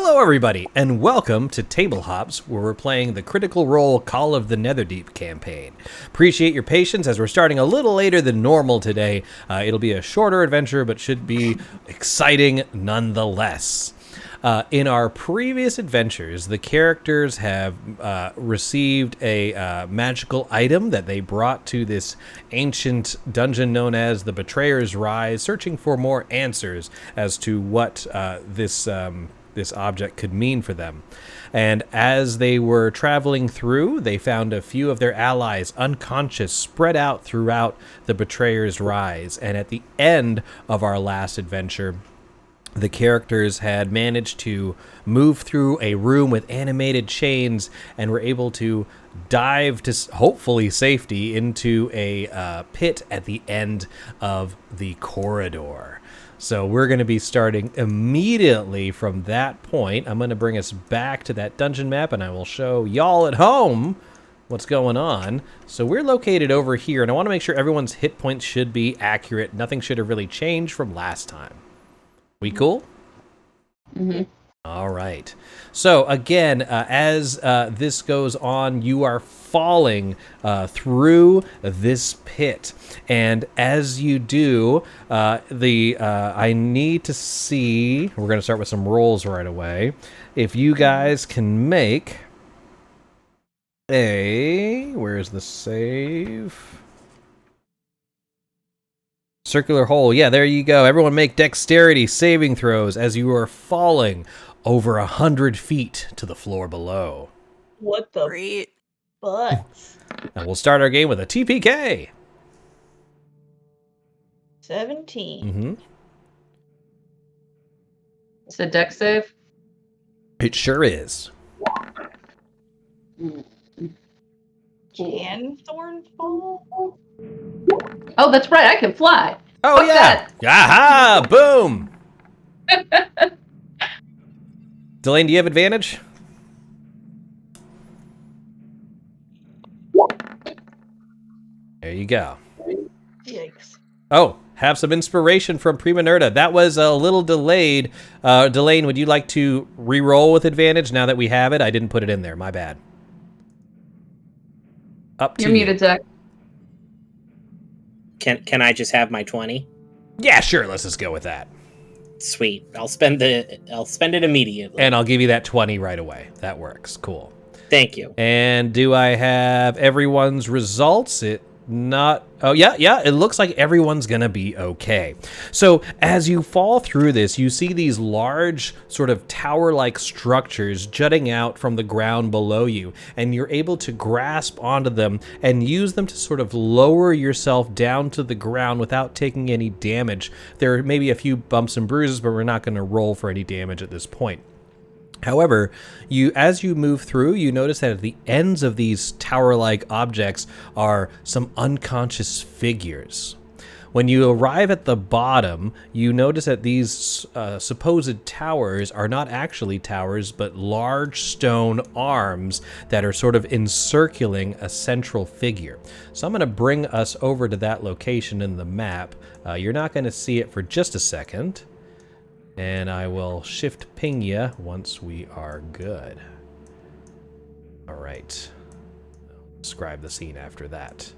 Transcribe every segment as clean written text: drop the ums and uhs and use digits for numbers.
Hello, everybody, and welcome to Table Hops, where we're playing the Critical Role Call of the Netherdeep campaign. Appreciate your patience as we're starting a little later than normal today. It'll be a shorter adventure, but should be exciting nonetheless. In our previous adventures, the characters have received a magical item that they brought to this ancient dungeon known as the Betrayer's Rise, searching for more answers as to what this object could mean for them. And as they were traveling through, they found a few of their allies unconscious, spread out throughout the Betrayer's Rise. And at the end of our last adventure, the characters had managed to move through a room with animated chains and were able to dive to hopefully safety into a pit at the end of the corridor. So we're going to be starting immediately from that point. I'm going to bring us back to that dungeon map, and I will show y'all at home what's going on. So we're located over here, and I want to make sure everyone's hit points should be accurate. Nothing should have really changed from last time. We cool? Mm-hmm. All right. So again, as this goes on, you are falling through this pit, and as you do, I need to see. We're going to start with some rolls right away. If you guys can make where's the save? Circular hole. Yeah, there you go. Everyone make dexterity saving throws as you are falling over 100 feet to the floor below. What the Great. butts? And we'll start our game with a TPK. 17. Mm-hmm. It's a dex save. It sure is. Can Thornfall? Oh, that's right. I can fly. Oh, Fuck yeah. Aha! Boom! Delane, do you have advantage? There you go. Yikes. Oh, have some inspiration from Prima Nerda. That was a little delayed. Delane, would you like to re-roll with advantage now that we have it? I didn't put it in there. My bad. Up to You're you. muted, Zach. Can I just have my 20? Yeah, sure. Let's just go with that. Sweet. I'll spend it immediately. And I'll give you that 20 right away. That works. Cool. Thank you. And do I have everyone's results? Oh, yeah, it looks like everyone's gonna be okay. So as you fall through this, you see these large sort of tower-like structures jutting out from the ground below you, and you're able to grasp onto them and use them to sort of lower yourself down to the ground without taking any damage. There may be a few bumps and bruises, but we're not gonna roll for any damage at this point. However, as you move through, you notice that at the ends of these tower-like objects are some unconscious figures. When you arrive at the bottom, you notice that these supposed towers are not actually towers, but large stone arms that are sort of encircling a central figure. So I'm going to bring us over to that location in the map. You're not going to see it for just a second. And I will shift ping ya once we are good. All right. I'll describe the scene after that.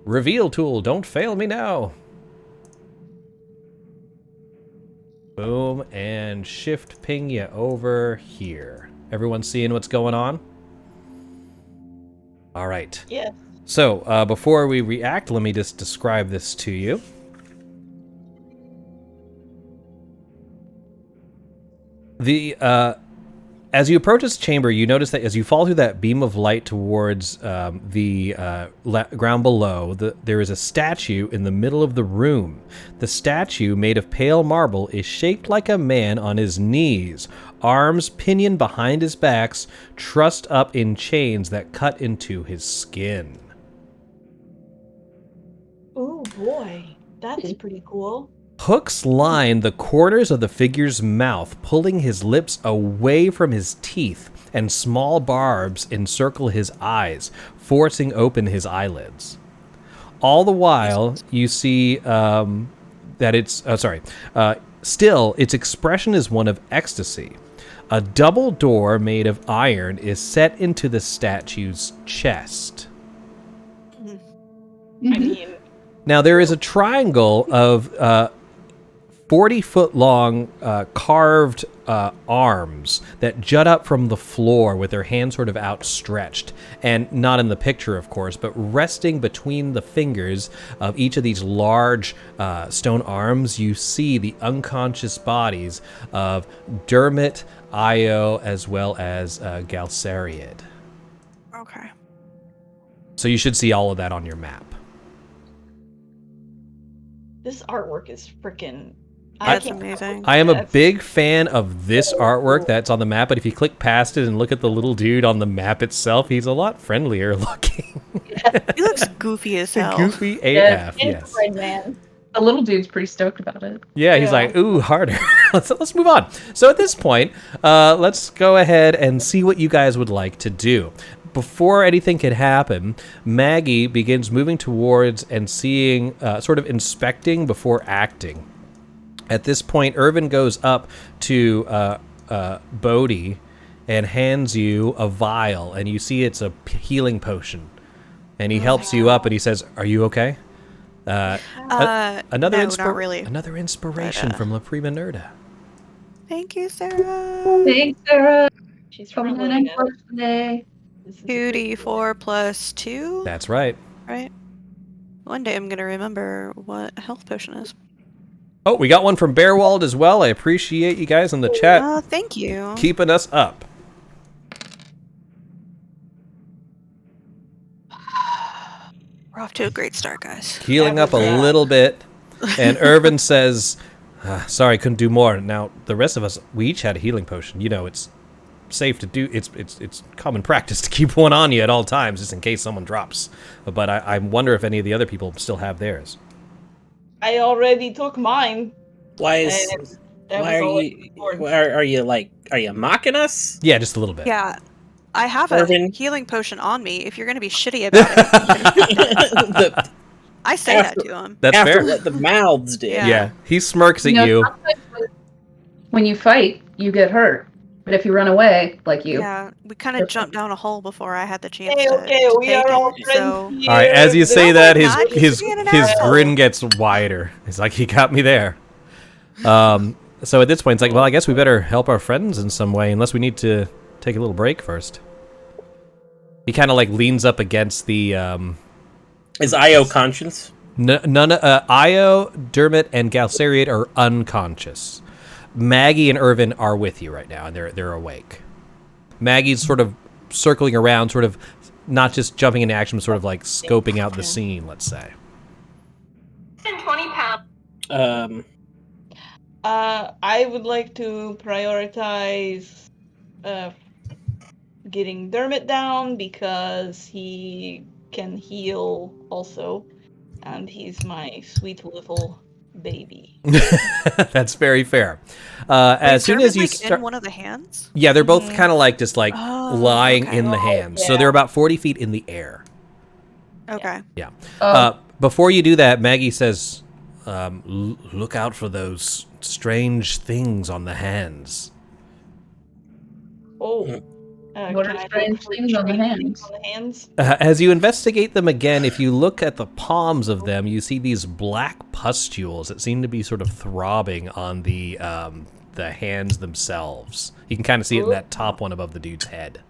Reveal tool, don't fail me now. Boom, and shift ping ya over here. Everyone seeing what's going on? All right. Yeah. So, before we react, let me just describe this to you. As you approach this chamber, you notice that as you fall through that beam of light towards the ground below, there is a statue in the middle of the room. The statue, made of pale marble, is shaped like a man on his knees, arms pinioned behind his backs, trussed up in chains that cut into his skin. Oh boy, that's pretty cool. Hooks line the corners of the figure's mouth, pulling his lips away from his teeth, and small barbs encircle his eyes, forcing open his eyelids. All the while, you see that still, its expression is one of ecstasy. A double door made of iron is set into the statue's chest. I Mhm. mean, Now, there is a triangle of 40-foot-long carved arms that jut up from the floor with their hands sort of outstretched. And not in the picture, of course, but resting between the fingers of each of these large stone arms, you see the unconscious bodies of Dermot, Io, as well as Galceriad. Okay. So you should see all of that on your map. this artwork is freaking. That's amazing. I am a big fan of this artwork that's on the map, but if you click past it and look at the little dude on the map itself, he's a lot friendlier looking. He looks goofy as hell. Goofy Yeah, AF, yes. Red man. The little dude's pretty stoked about it. Yeah, he's Yeah. like, ooh, harder. let's move on. So at this point, let's go ahead and see what you guys would like to do. Before anything can happen, Maggie begins moving towards and seeing, sort of inspecting before acting. At this point, Irvin goes up to Bodhi and hands you a vial, and you see it's a healing potion. And he helps you up, and he says, "Are you okay?" Another no, not really. Another inspiration But, from La Prima Nerda. Thank you, Sarah. Thanks, Sarah. She's Coming from in for today. 2d4 plus 2, That's right. right? One day I'm going to remember what a health potion is. Oh, we got one from Bearwald as well. I appreciate you guys in the chat Oh, thank you. keeping us up. We're off to a great start, guys. Healing up a Yeah. little bit. And Irvin says, sorry, couldn't do more. Now, the rest of us, we each had a healing potion. You know, it's safe to do. It's common practice to keep one on you at all times, just in case someone drops. But I wonder if any of the other people still have theirs. I already took mine. Why is And that why was are all you important. are you mocking us? Yeah, just a little bit. Yeah, I have a Irvin. healing potion on me. If you're going to be shitty about it, The- I say that to him. That's after fair. what the mouths did. Yeah. Yeah, he smirks at you. sometimes when you fight, you get hurt. But if you run away, like you, Yeah, we kind of jumped down a hole before I had the chance Okay, to, okay, to we take are all it. friends So here. All right, as you say No, that, we're his not. He's his being an his asshole. grin gets wider. It's like he got me there. So at this point, it's like, well, I guess we better help our friends in some way, unless we need to take a little break first. He kind of like leans up against the Is Io conscious? none. Io, Dermot, and Galceriad are unconscious. Maggie and Irvin are with you right now, and they're awake. Maggie's sort of circling around, sort of not just jumping into action, but sort of like scoping out the scene. Let's say. 20 pounds. I would like to prioritize getting Dermot down because he can heal also, and he's my sweet little baby. That's very fair. Wait, As soon as Dermot, you like, start, in one of the hands. yeah, they're both Mhm. kind of like just like Oh, lying okay. in the Oh, hands. So yeah. they're about 40 feet in the air. Okay. Before you do that, Maggie says, "Look out for those strange things on the hands." Oh. What can are I strange look for things on the strange hands? things on the hands? As you investigate them again, if you look at the palms of them, you see these black pustules that seem to be sort of throbbing on the hands themselves. You can kind of see it in that top one above the dude's head.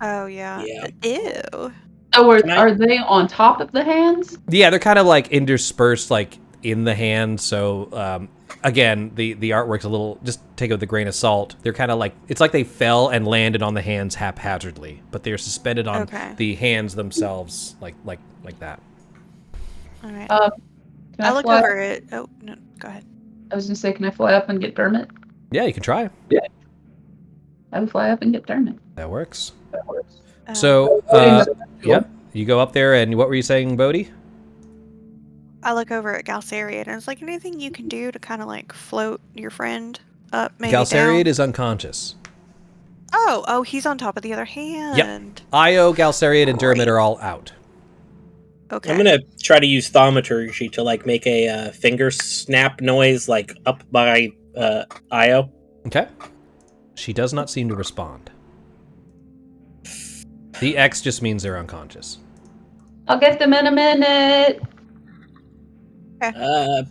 Oh yeah. Yeah. Ew. oh, Can I- are they on top of the hands? Yeah, they're kind of like interspersed, like in the hand. So again, the artwork's a little. Just take it with a grain of salt. They're kind of like it's like they fell and landed on the hands haphazardly, but they're suspended on Okay. the hands themselves, like that. All right. Can I look fly- over it. Oh no, go ahead. I was gonna say, can I fly up and get Dermot? Yeah, you can try. I would fly up and get Dermot. That works. Um, So, Putting the- yeah, you go up there, and what were you saying, Bodhi? I look over at Galceriad and it's like anything you can do to kind of like float your friend up, maybe Galceriad down. is unconscious. Oh, he's on top of the other hand. Io, Galceriad, and Dermot are all out. Okay. I'm gonna try to use thaumaturgy to like make a finger snap noise like up by Io. Okay. She does not seem to respond. The X just means they're unconscious. I'll get them in a minute.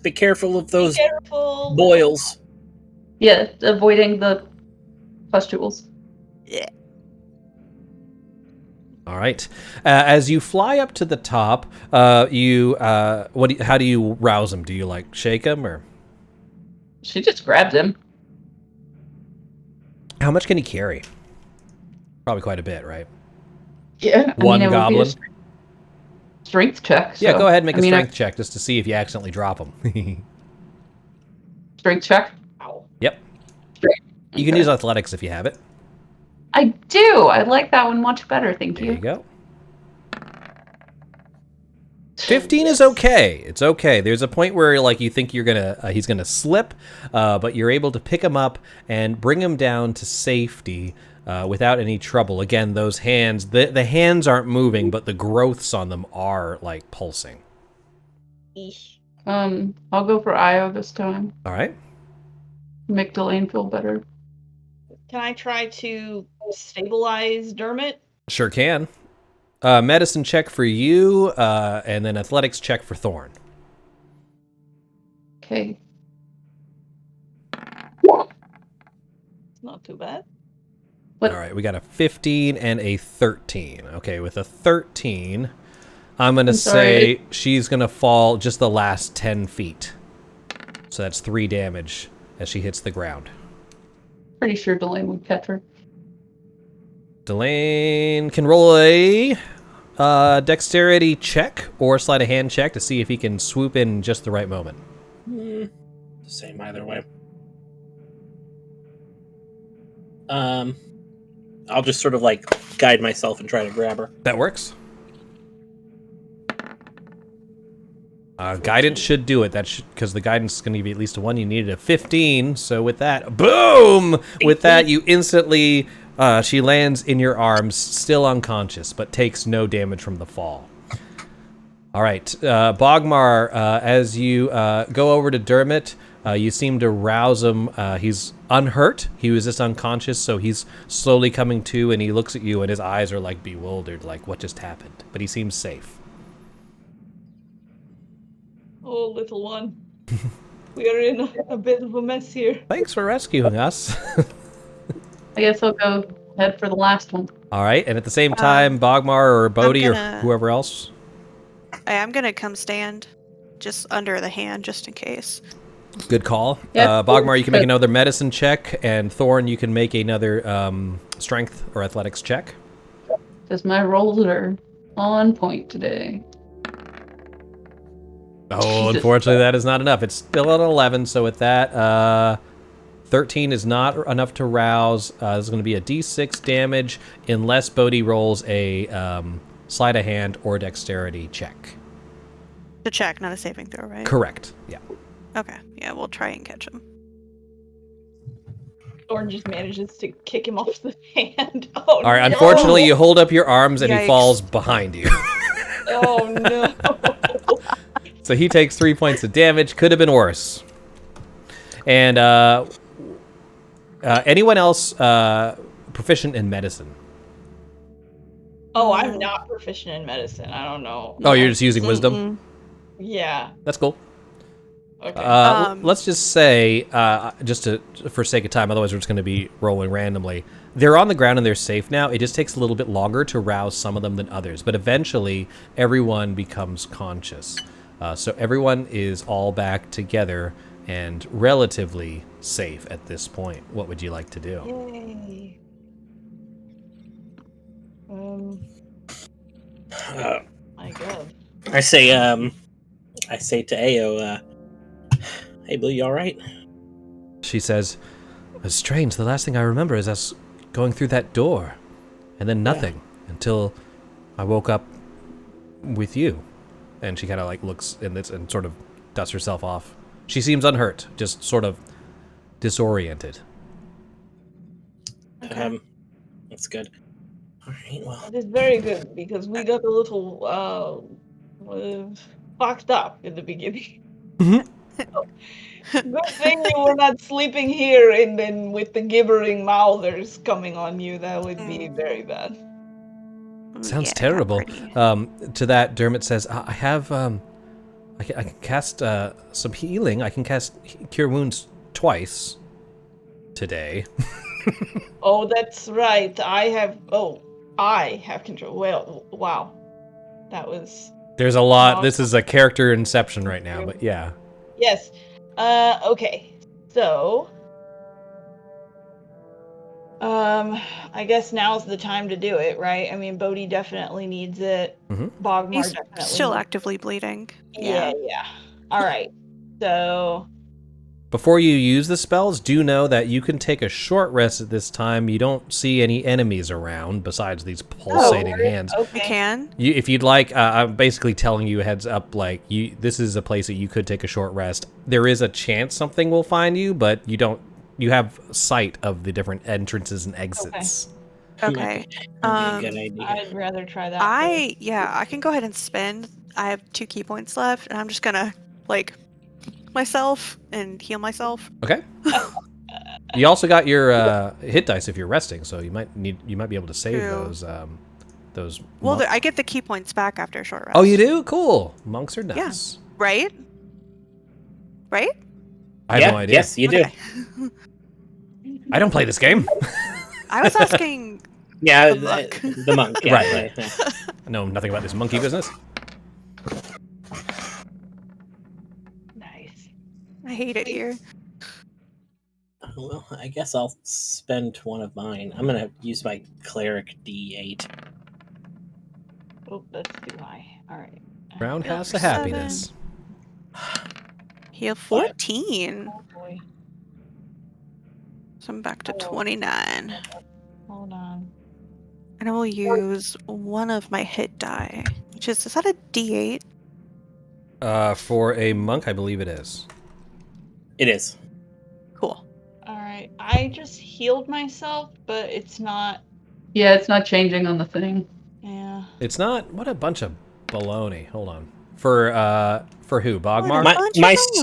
Be careful of those Careful. boils. Yeah, avoiding the pustules. Yeah. All right. As you fly up to the top, how do you rouse him? Do you like shake him or? She just grabbed him. How much can he carry? Probably quite a bit, right? Yeah. One it would goblin? be a strength check. Yeah, so, go ahead and make I a mean, strength check just to see if you accidentally drop him. Strength check? Ow. Yep. You can use athletics if you have it. I do. I like that one much better. Thank There you. you go. 15 is okay. It's okay. There's a point where like you think he's gonna slip, but you're able to pick him up and bring him down to safety without any trouble. Again, those hands, the hands aren't moving, but the growths on them are like pulsing. Eesh. I'll go for Io this time. All right. Make Delane feel better. Can I try to stabilize Dermot? Sure can. Medicine check for you, and then athletics check for Thorn. Okay. It's not too bad. What? All right, we got a 15 and a 13. Okay, with a 13, I'm going to say she's going to fall just the last 10 feet. So that's 3 damage as she hits the ground. Pretty sure Delane would catch her. Delane can roll a dexterity check or sleight of hand check to see if he can swoop in just the right moment. Same either way. I'll just sort of like guide myself and try to grab her. That works. Guidance should do it. Because the guidance is going to give you at least a 1. You needed a 15. So with that, boom! With that, you instantly, she lands in your arms, still unconscious, but takes no damage from the fall. All right, Bogmar, as you go over to Dermot, you seem to rouse him. He's unhurt. He was just unconscious, so he's slowly coming to, and he looks at you, and his eyes are like bewildered, like what just happened. But he seems safe. Oh, little one. We are in a bit of a mess here. Thanks for rescuing us. I guess I'll go head for the last one. All right, and at the same time, Bogmar or Bodhi or whoever else. I'm gonna come stand just under the hand, just in case. Good call. Yeah. Bogmar, you can make another medicine check, and Thorn, you can make another strength or athletics check. Because my rolls are on point today. Oh, Jesus. unfortunately, that is not enough. It's still at 11, so with that, 13 is not enough to rouse. There's going to be a d6 damage unless Bodhi rolls a sleight of hand or dexterity check. To check, not a saving throw, right? Correct. Yeah. Okay. Yeah, we'll try and catch him. Thorn just manages to kick him off the hand. Oh, All right. no. Unfortunately, you hold up your arms and he Yikes. falls behind you. Oh, no. So he takes 3 points of damage. Could have been worse. And anyone else proficient in medicine? Oh, I'm not proficient in medicine. I don't know. Oh, you're just using wisdom? Mm-mm. Yeah. That's cool. Okay. Let's just say, for sake of time, otherwise we're just going to be rolling randomly. They're on the ground and they're safe now. It just takes a little bit longer to rouse some of them than others. But eventually, everyone becomes conscious. So everyone is all back together and relatively safe at this point. What would you like to do? Yay. My God. I say to Ao, hey, Blue, you all right? She says, "It's strange. The last thing I remember is us going through that door. And then nothing until I woke up with you." And she kind of like looks and sort of dusts herself off. She seems unhurt, just sort of disoriented. That's good. All right, well. That is very good because we got a little fucked up in the beginning. Good thing you were not sleeping here and then with the gibbering mouthers coming on you. That would be very bad. Sounds Yeah, terrible. pretty. To that, Dermot says, I have, I can cast some healing. I can cast Cure Wounds twice today. Oh, that's right. I have control. Well, wow. That was... There's a lot. This is a character inception right now, but yeah. Yes. Okay. So... I guess now's the time to do it, right? I mean, Bodhi definitely needs it. Mhm. Bogmar He's definitely still needs actively bleeding. it. Yeah. All right. So... Before you use the spells, do know that you can take a short rest at this time. You don't see any enemies around besides these pulsating hands. You Okay. can. If you'd like, I'm basically telling you heads up, like, this is a place that you could take a short rest. There is a chance something will find you, but you have sight of the different entrances and exits. Okay. Might be a good idea. I'd rather try that. I can go ahead and spend. I have 2 key points left, and I'm just gonna like myself and heal myself. Okay. You also got your hit dice if you're resting, so you might be able to save True. those. Well, I get the key points back after a short rest. Oh, you do? Cool. Monks are nice. Right? Right? I have no idea. Yes, you do. Okay. I don't play this game. I was asking. Yeah, The monk. the monk. Yeah, Right. yeah. I know nothing about this monkey business. Nice. I hate it here. Well, I guess I'll spend one of mine. I'm gonna use my cleric D8. Oh, that's too high. All right. Roundhouse of 7. happiness. Heal 14. Oh boy. So I'm back to 29. Hold on. And I will use one of my hit die, which is that a D8? For a monk, I believe it is. It is. Cool. All right. I just healed myself, but it's not. Yeah, it's not changing on the thing. Yeah. It's not. What a bunch of baloney. Hold on. For who? Bogmar?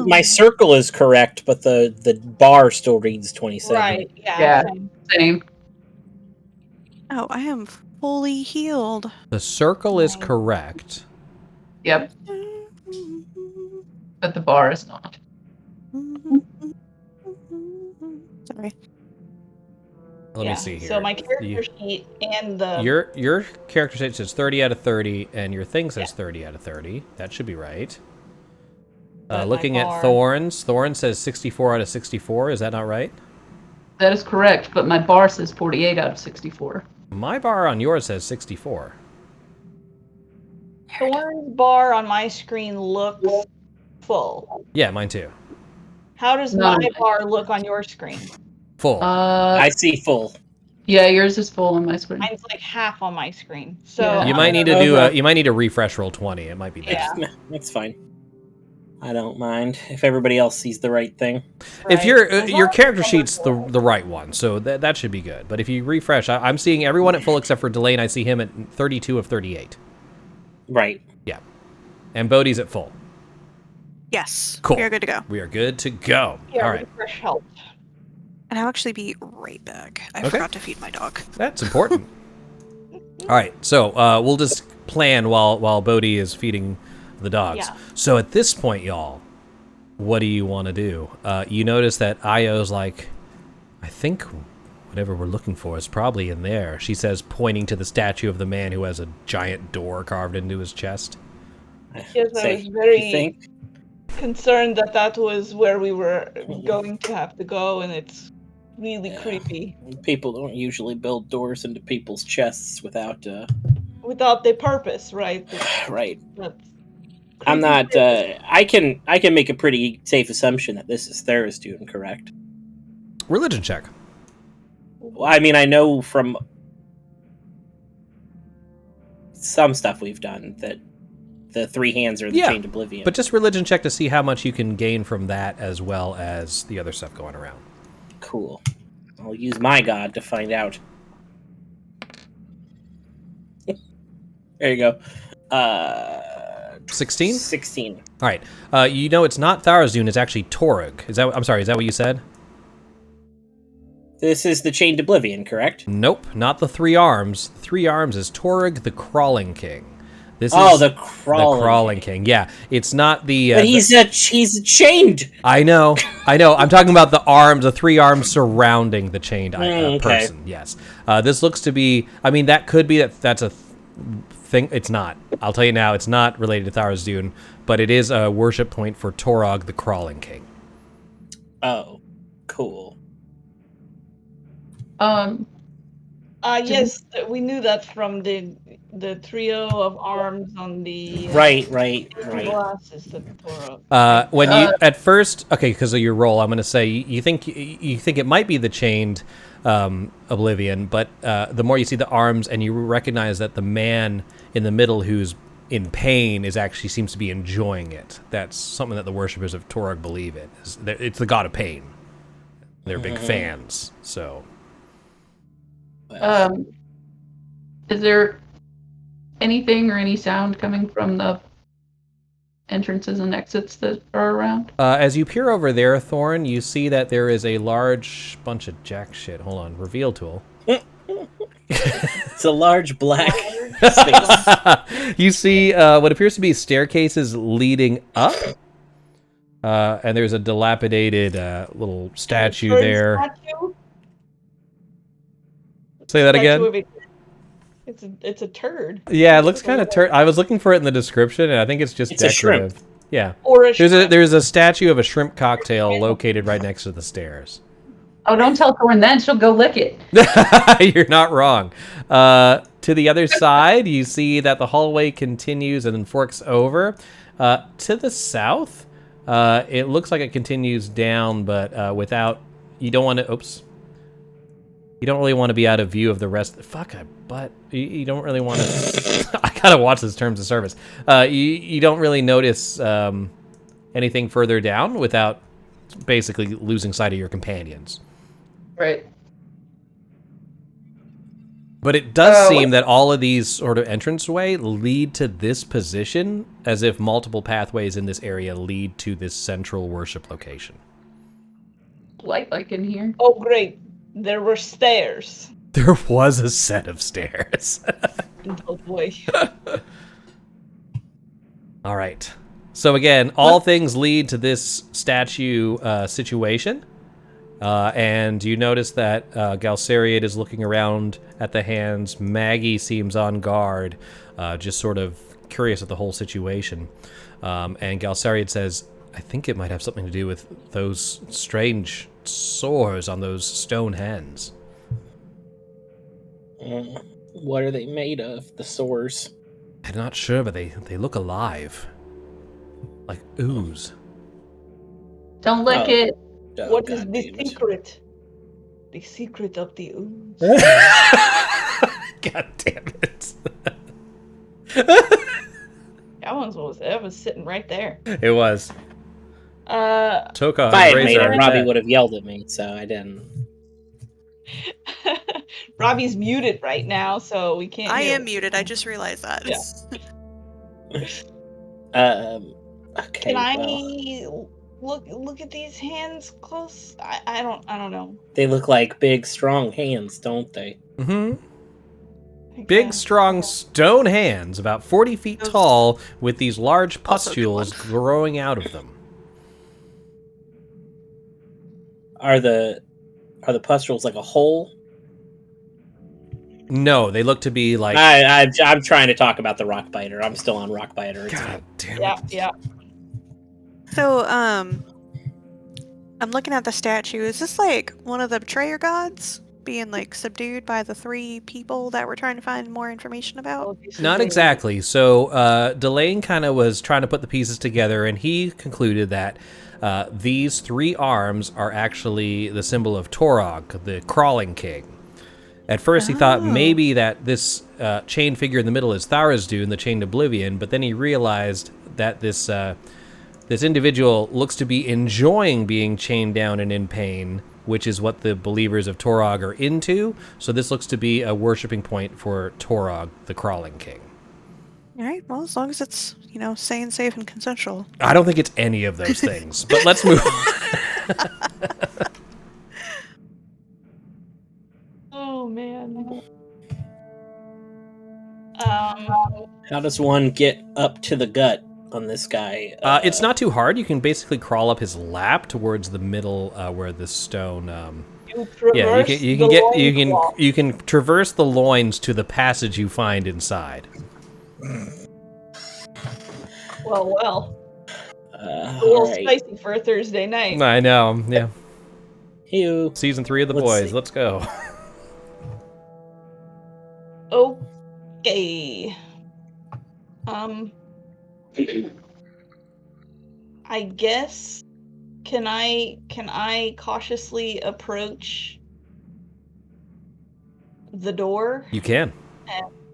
My circle is correct, but the bar still reads 27. Right. Yeah. Yeah. Same. Same. Oh, I am fully healed. The circle is Nice. correct. Yep, but the bar is not. Sorry. Let Yeah, me see here. So my character sheet and the Your character sheet says 30 out of 30, and your thing says 30 out of 30. That should be right. But my Looking at bar- Thorns says 64 out of 64. Is that not right? That is correct, but my bar says 48 out of 64. My bar on yours says 64. Thorn's bar on my screen looks full. Yeah, mine too. How does No. my bar look on your screen? Full. I see full. Yeah, yours is full on my screen. Mine's like half on my screen. So Yeah. you I'm might need to gonna- do you might need to refresh roll 20. It might be that. Yeah. Nah, that's fine. I don't mind if everybody else sees the right thing. If Right. your As your long as character it's sheet's the full. right one, so that should be good. But if you refresh, I'm seeing everyone at full except for Delane. I see him at 32 of 38. Right. And Bodhi's at full. Yes. Cool. We are good to go. We are good to go. Yeah, All right. refresh help. And I'll actually be right back. I Okay. forgot to feed my dog. That's important. All right, so we'll just plan while Bodhi is feeding the dogs. Yeah. So at this point, y'all, what do you want to do? You notice that Io's like, I think whatever we're looking for is probably in there, she says, pointing to the statue of the man who has a giant door carved into his chest. Yes, I Say, was you very think? concerned that was where we were going to have to go, and it's really Yeah. creepy. People don't usually build doors into people's chests without. Without the purpose, right? Right. That's I'm creepy not. purpose. I can make a pretty safe assumption that this is Therastoon, correct? Religion check. Well, I mean, I know from some stuff we've done that the three hands are the Yeah, chained oblivion. But just religion check to see how much you can gain from that as well as the other stuff going around. Cool. I'll use my god to find out. There you go. 16? 16. All right. You know it's not Tharazdun, it's actually Torug. I'm sorry, is that what you said? This is the Chained Oblivion, correct? Nope, not the 3 arms. The 3 arms is Torug the Crawling King. This Oh, is the Crawling King. Yeah, it's not the... But he's chained! I know. I'm talking about the arms, the 3 arms surrounding the chained okay. person. Yes. This looks to be... I mean, that could be that's a thing. It's not. I'll tell you now, it's not related to Tharazdun, but it is a worship point for Torog the Crawling King. Oh, cool. Yes, we knew that from the trio of arms on the Right. glasses that Torog. When you at first, okay, because of your role, I'm going to say you think it might be the chained Oblivion, but the more you see the arms and you recognize that the man in the middle who's in pain actually seems to be enjoying it. That's something that the worshippers of Torog believe in. It's the god of pain. They're big fans. So, is there anything or any sound coming from the entrances and exits that are around? as you peer over there, Thorn, you see that there is a large bunch of jack shit. Hold on, reveal tool. It's a large black space. You see what appears to be staircases leading up. And there's a dilapidated little statue there. Statue? Say that Statue again? of it's a turd. Yeah, it looks kind of I was looking for it in the description, and I think it's just It's a decorative. shrimp. Yeah. Or a shrimp. There's a statue of a shrimp cocktail located right next to the stairs. Oh, don't tell Thorn then. She'll go lick it. You're not wrong. To the other side, you see that the hallway continues and then forks over. To the south, it looks like it continues down, but without... You don't want to... Oops. You don't really want to be out of view of the rest... But you don't really want to... I gotta watch this terms of service. You don't really notice anything further down without basically losing sight of your companions. Right. But it does seem that all of these sort of entranceway lead to this position, as if multiple pathways in this area lead to this central worship location. Light like in here. Oh, great. There were stairs. There was a set of stairs. Oh, boy. All right. So again, all things lead to this statue situation. And you notice that Excoriated is looking around at the hands. Maggie seems on guard, just sort of curious at the whole situation. And Excoriated says, I think it might have something to do with those strange sores on those stone hands. What are they made of, the sores? I'm not sure, but they look alive. Like ooze. Don't lick it. Oh, What is God the damn it. secret? The secret of the ooze. God damn it. That was sitting right there. It was. Toka If I had raised made her it, Robbie head. would have yelled at me, so I didn't. Robbie's muted right now, so we can't. I hear am it. muted. I just realized that. Yeah. Okay. Can I well, look at these hands close? I don't know. they look like big, strong hands, don't they? Mm-hmm. I Big, guess. strong stone hands, about 40 feet Those- tall, with these large Also a good pustules growing out of them. Are the pustules like a hole? No, they look to be like... I'm trying to talk about the rock biter. I'm still on rock biter. God damn it. Yeah. So, I'm looking at the statue. Is this like one of the betrayer gods being like subdued by the 3 people that we're trying to find more information about? Not exactly. So, Delane kind of was trying to put the pieces together, and he concluded that these 3 arms are actually the symbol of Torog, the Crawling King. At first, he thought maybe that this chained figure in the middle is Tharazdun, the Chained Oblivion, but then he realized that this individual looks to be enjoying being chained down and in pain, which is what the believers of Torog are into. So this looks to be a worshiping point for Torog, the Crawling King. All right. Well, as long as it's sane, safe, and consensual. I don't think it's any of those things, but let's move on. Oh man. How does one get up to the gut on this guy? It's not too hard. You can basically crawl up his lap towards the middle where the stone. Yeah, you can traverse the loins to the passage you find inside. Well. A little spicy for a Thursday night. I know. Yeah. Ew. Season 3 of The Let's Boys. see. Let's go. Okay. I guess can I cautiously approach the door You can.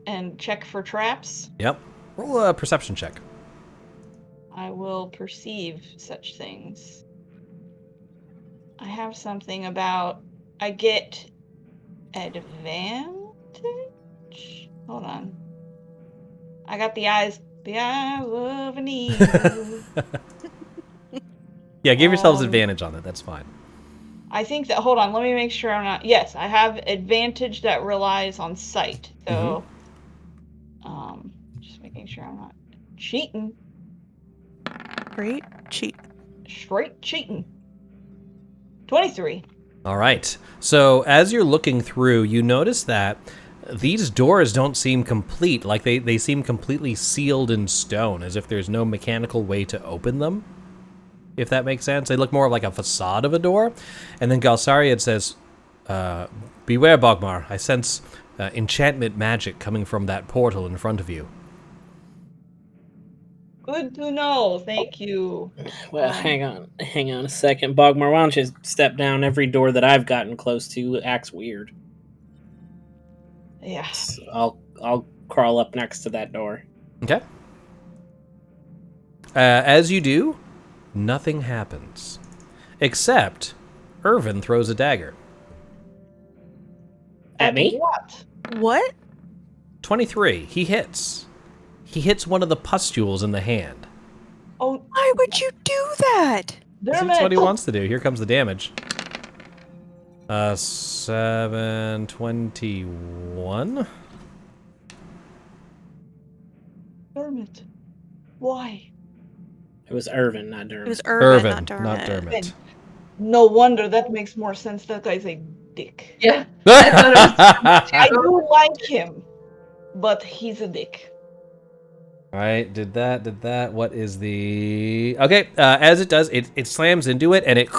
and check for traps? Yep. Roll a perception check. I will perceive such things. I have something about I get advantage. Hold on. I got the eyes of an eagle. Yeah, give yourselves advantage on it. That's fine. I think that, hold on, let me make sure I'm not, yes, I have advantage that relies on sight. So, just making sure I'm not cheating. Great cheat. Straight cheating. 23. All right. So as you're looking through, you notice that these doors don't seem complete. Like they seem completely sealed in stone, as if there's no mechanical way to open them. If that makes sense. They look more like a facade of a door. And then Galsariad says, beware, Bogmar. I sense enchantment magic coming from that portal in front of you. Good to know. Thank you. Well, hang on a second, Bogmar. Why don't you step down? Every door that I've gotten close to acts weird. Yeah. So I'll crawl up next to that door. Okay. As you do, nothing happens. Except Irvin throws a dagger. At me? What? What? 23. He hits. He hits one of the pustules in the hand. Oh, Why would you do that? That's what he wants to do. Here comes the damage. 721. Dermot. Why? It was Irvin, not Dermot. It was Irvin, not not Dermot. Dermot. No wonder that makes more sense. That guy's a dick. Yeah. I thought I do like him, but he's a dick. Alright, did that. What is the... Okay, as it does, it slams into it, and it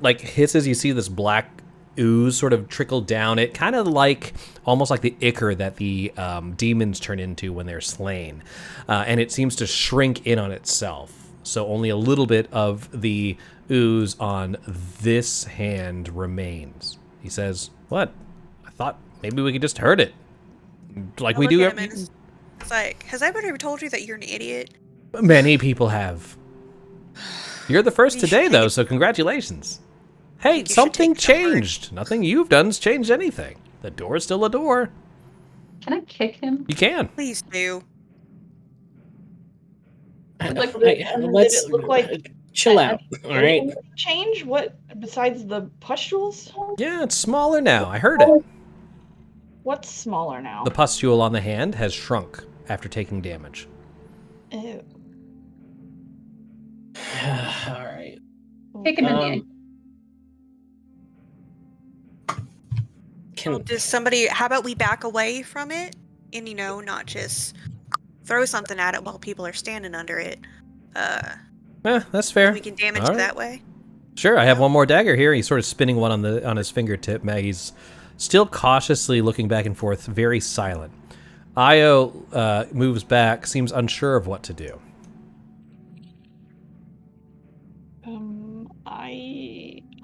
like hisses. You see this black ooze sort of trickle down it, kind of like, almost like the ichor that the demons turn into when they're slain. And it seems to shrink in on itself. So only a little bit of the ooze on this hand remains. He says, what? I thought maybe we could just hurt it. Like we do every... It's like, has anybody ever told you that you're an idiot? Many people have. You're the first today, though, so congratulations. Hey, something changed. Nothing you've done's changed anything. The door's still a door. Can I kick him? You can. Please do. Like, Let's did it look like chill out. All right. Change what besides the pustules? Yeah, it's smaller now. I heard it. What's smaller now? The pustule on the hand has shrunk after taking damage. Ew. All right. Kick him in the eye. Does somebody, how about we back away from it and, not just throw something at it while people are standing under it? That's fair. We can damage All it right. that way. Sure, I have one more dagger here. He's sort of spinning one on his fingertip. Maggie's still cautiously looking back and forth, very silent. Io moves back, seems unsure of what to do.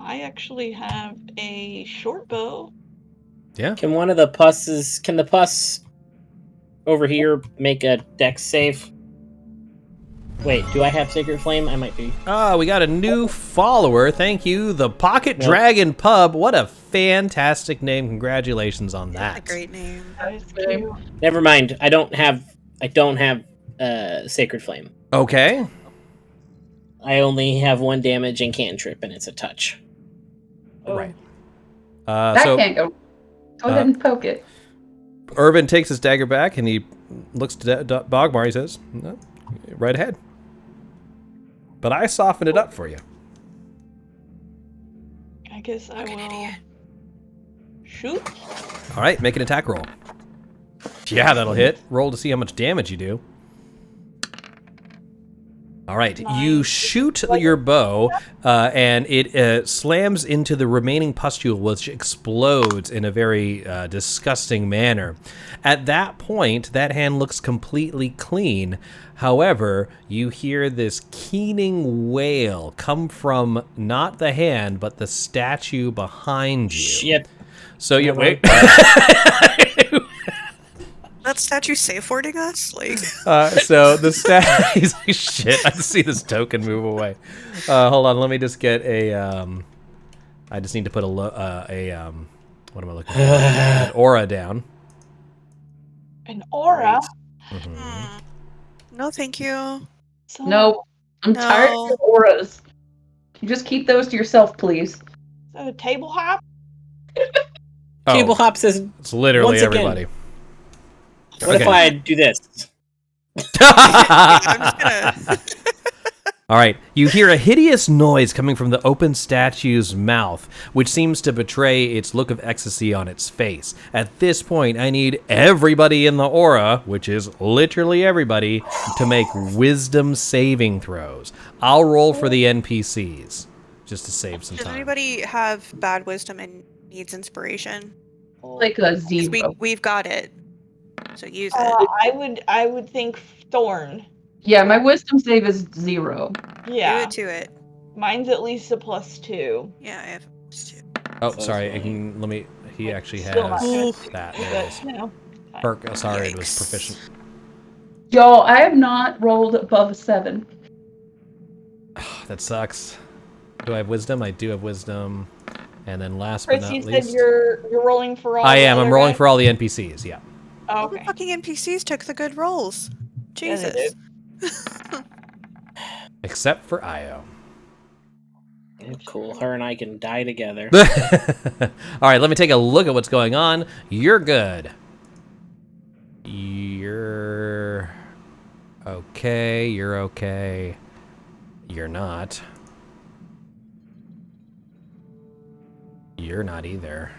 I actually have a short bow. Yeah. Can the pus over here make a dex save? Wait, do I have Sacred Flame? I might be. Oh, we got a new follower. Thank you. The Pocket Dragon Pub. What a fantastic name. Congratulations on that. That's a great name. That is cute. Never mind. I don't have Sacred Flame. Okay. I only have 1 damage and cantrip, and it's a touch. Right. That So can't go. Go ahead and poke it. Irvin takes his dagger back and he looks to Bogmar. He says, no, right ahead. But I softened it up for you. I guess I will shoot. All right, make an attack roll. Yeah, that'll hit. Roll to see how much damage you do. All right, you shoot your bow, and it slams into the remaining pustule, which explodes in a very disgusting manner. At that point, that hand looks completely clean. However, you hear this keening wail come from not the hand, but the statue behind you. Shit. So you wait. That statue safe wording us? Like, So the statue, he's like, shit, I see this token move away. Hold on, let me just get a, I just need to put what am I looking for? An aura down. An aura? no, thank you. So, No, I'm tired of your auras. You just keep those to yourself, please. So table hop? Table hop says, It's literally once again. everybody. what if I do this? I'm just gonna. All right, you hear a hideous noise coming from the open statue's mouth, which seems to betray its look of ecstasy on its face. At this point, I need everybody in the aura, which is literally everybody, to make wisdom saving throws. I'll roll for the NPCs, just to save some Does time. anybody have bad wisdom and needs inspiration? Like a 'Cause zero. we've got it. So use it. I would think Thorn. Yeah, my wisdom save is 0. Yeah. Do it to it. Mine's at least a +2. Yeah, I have two. Oh, So sorry. funny. Let me. He actually has Still not gonna that. There it is. But, you know. Perk. Sorry, it was Yikes. proficient. Y'all, I have not rolled above a 7. That sucks. Do I have wisdom? I do have wisdom. And then last but Chris, not you least, said you're rolling for all I the am. I'm other rolling guys? for all the NPCs. Yeah. Oh, All the okay. fucking NPCs took the good rolls. Yeah, they Jesus. Except for Io. Cool. Her and I can die together. All right, let me take a look at what's going on. You're good. You're okay. You're okay. You're not. You're not either.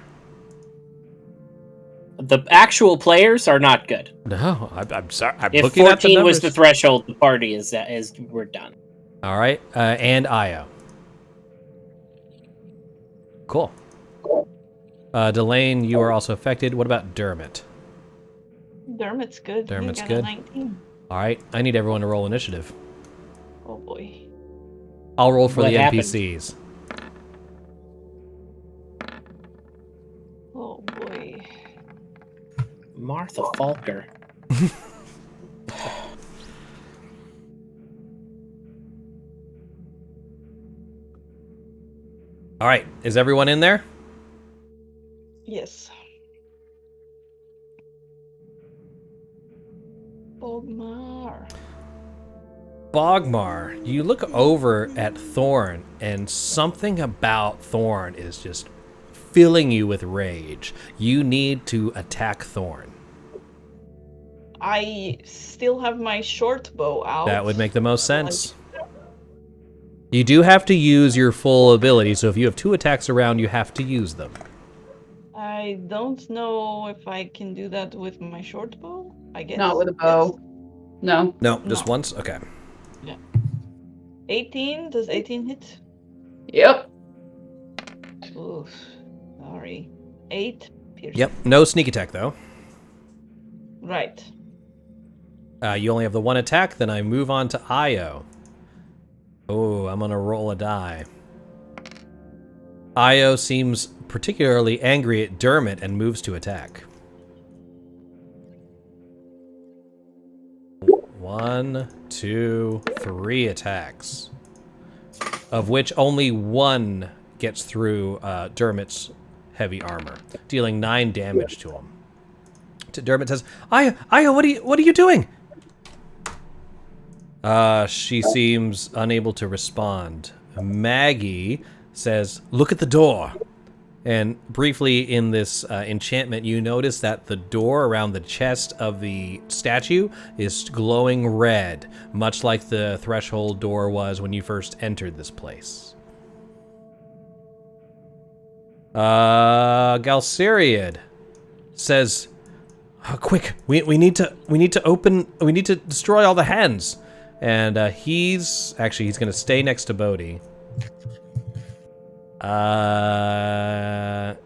The actual players are not good. No, I'm sorry. I'm If looking at the 14 was numbers. the threshold, the party is we're done. All right, and Io. Cool. Delane, you are also affected. What about Dermot? Dermot's good. Dermot's He got a good. 19. All right, I need everyone to roll initiative. Oh boy. I'll roll for What the happened? NPCs. Oh boy. Martha Falker. All right, is everyone in there? Yes. Bogmar. Bogmar, you look over at Thorn, and something about Thorn is just filling you with rage. You need to attack Thorn. I still have my short bow out. That would make the most sense. You do have to use your full ability, so if you have 2 attacks around, you have to use them. I don't know if I can do that with my short bow. I guess. Not with a bow. No. No, just No. once? Okay. 18? Does 18 hit? Yep. Oof. Sorry. 8 piercing. Yep, no sneak attack, though. Right. You only have the 1 attack, then I move on to Io. Oh, I'm gonna roll a die. Io seems particularly angry at Dermot and moves to attack. 1, 2, 3 attacks, of which only 1 gets through Dermot's heavy armor, dealing 9 damage to him. Dermot says, "Io, what are you doing?" She seems unable to respond. Maggie says, "Look at the door." And briefly in this enchantment, you notice that the door around the chest of the statue is glowing red, much like the threshold door was when you first entered this place. Galceriad says, "Quick! We need to destroy all the hands." And he's going to stay next to Bodhi.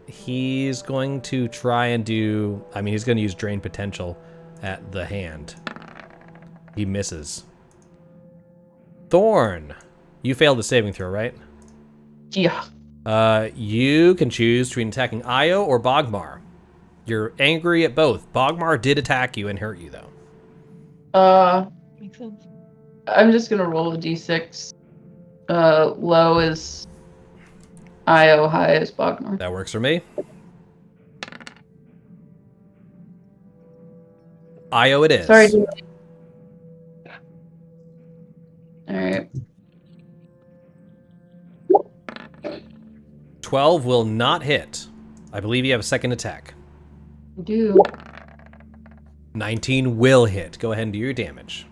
He's going to try and do... he's going to use Drain Potential at the hand. He misses. Thorn, you failed the saving throw, right? Yeah. You can choose between attacking Io or Bogmar. You're angry at both. Bogmar did attack you and hurt you, though. Makes sense. I'm just gonna roll a d6. Low is Io, high is Bogmar. That works for me. Io it is. Sorry. Alright. 12 will not hit. I believe you have a second attack. I do. 19 will hit. Go ahead and do your damage.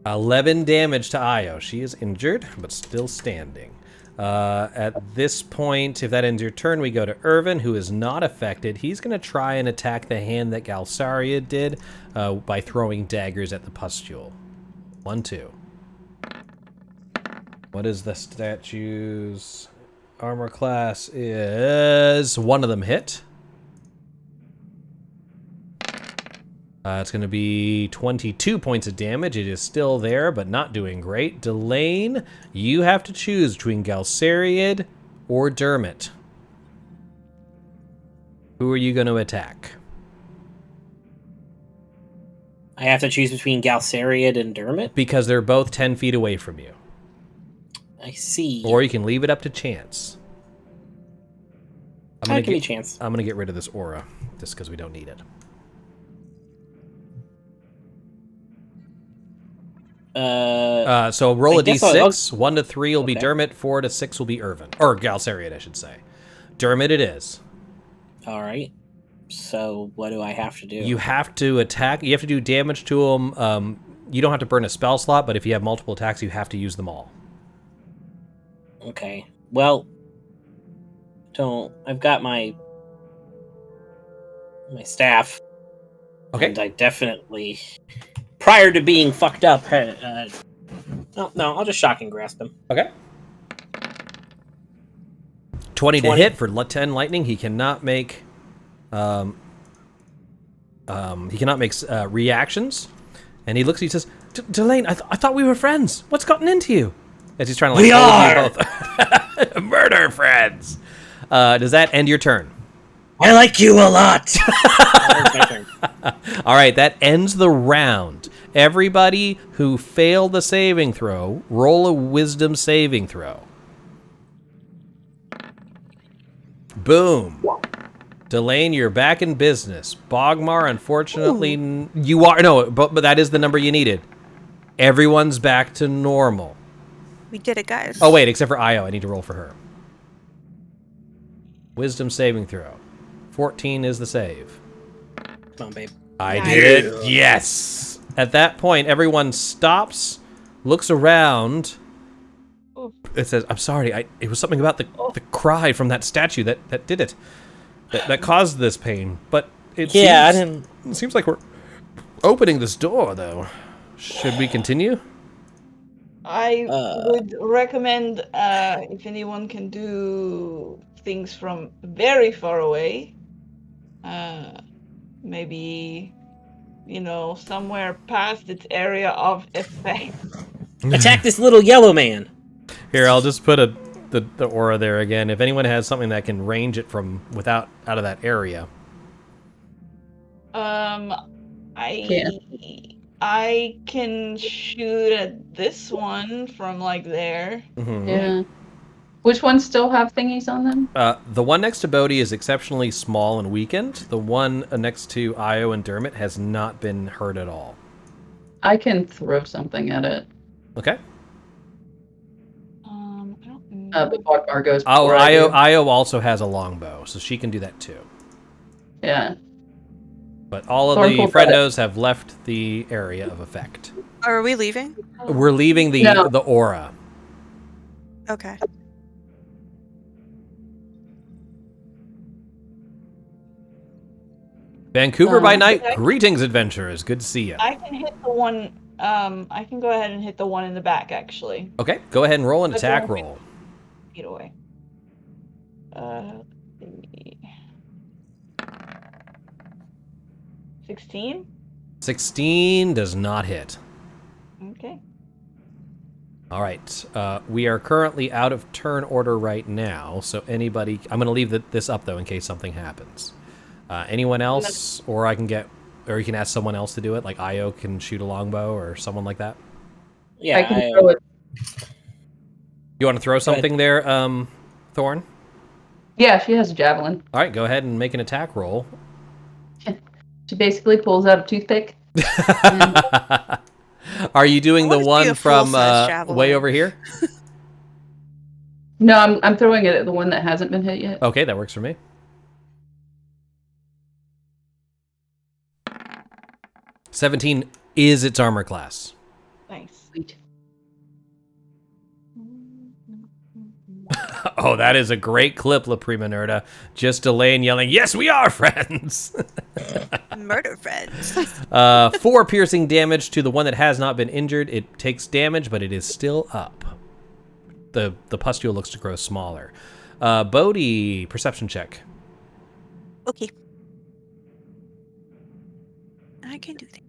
11 damage to Io. She is injured, but still standing. At this point, if that ends your turn, we go to Irvin, who is not affected. He's going to try and attack the hand that Galceriad did by throwing daggers at the pustule. 1, 2. What is the statue's armor class? Is one of them hit? It's going to be 22 points of damage. It is still there, but not doing great. Delane, you have to choose between Galceriad or Dermot. Who are you going to attack? I have to choose between Galceriad and Dermot? Because they're both 10 feet away from you. I see. Or you can leave it up to chance. Give me chance. I'm going to get rid of this aura, just because we don't need it. So roll a d6. 1 to 3 will be Dermot. 4 to 6 will be Irvin. Or Galceriad, I should say. Dermot it is. All right. So what do I have to do? You have to attack. You have to do damage to him. You don't have to burn a spell slot, but if you have multiple attacks, you have to use them all. Okay. Well, I've got my staff. Okay. And I definitely, prior to being fucked up, no, I'll just shock and grasp him. Okay. 20 to hit for 10 lightning. He cannot make reactions. And he looks, he says, "Delane, I thought we were friends. What's gotten into you?" As he's trying to We hold are! you both. Murder friends. Does that end your turn? I like you a lot. That my turn. All right, that ends the round. Everybody who failed the saving throw, roll a wisdom saving throw. Boom. Delane, you're back in business. Bogmar, unfortunately, you are... No, but that is the number you needed. Everyone's back to normal. We did it, guys. Oh, wait, except for Io. I need to roll for her. Wisdom saving throw. 14 is the save. Come on, babe. I did it. Yes. At that point, everyone stops, looks around. It says, "I'm sorry. It was something about the cry from that statue that did it. That caused this pain. But it seems like we're opening this door, though. Should we continue?" I would recommend if anyone can do things from very far away, maybe, somewhere past its area of effect. Attack this little yellow man. Here, I'll just put the aura there again. If anyone has something that can range it from out of that area. I can shoot at this one from there. Mm-hmm. Yeah. Which ones still have thingies on them? The one next to Bodhi is exceptionally small and weakened. The one next to Io and Dermot has not been hurt at all. I can throw something at it. Okay. I don't know. But Bogmar goes Oh, before I do. Io also has a longbow, so she can do that too. Yeah. But all of Thorn the pulls friendos have left the area of effect. Are we leaving? We're leaving the No. the aura. Okay. Vancouver by night. Okay. Greetings, adventurers. Good to see you. I can hit the one. I can go ahead and hit the one in the back, actually. Okay, go ahead and roll an Okay. attack roll. Feet away. 16? 16 does not hit. Okay. All right. We are currently out of turn order right now, so anybody... I'm going to leave this up, though, in case something happens. Anyone else? Or I can get... Or you can ask someone else to do it, like Io can shoot a longbow or someone like that. Yeah, I can throw it. You want to throw something there, Thorn? Yeah, she has a javelin. All right, go ahead and make an attack roll. She basically pulls out a toothpick. Are you doing I the wanna see one a from full-size javelin. way over here? No, I'm throwing it at the one that hasn't been hit yet. Okay, that works for me. $17 is its armor class. Nice. Sweet. Oh, that is a great clip, La Prima Nerda. Just Elaine yelling, "Yes, we are friends!" Murder friends. 4 piercing damage to the one that has not been injured. It takes damage, but it is still up. The pustule looks to grow smaller. Bodhi, perception check. Okay. I can do that.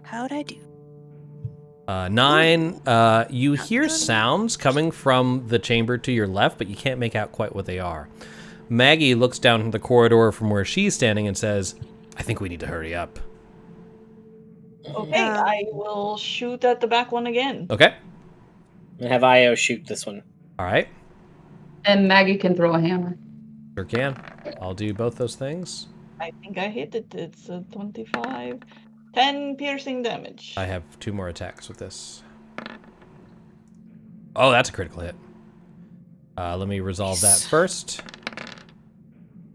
How'd I do? 9. You hear sounds coming from the chamber to your left, but you can't make out quite what they are. Maggie looks down the corridor from where she's standing and says, "I think we need to hurry up." Okay, Yeah. I will shoot at the back one again. Okay. And have Io shoot this one. All right. And Maggie can throw a hammer. Sure can. I'll do both those things. I think I hit it. It's a 25. 10 piercing damage. I have 2 more attacks with this. Oh, that's a critical hit. Let me resolve that first.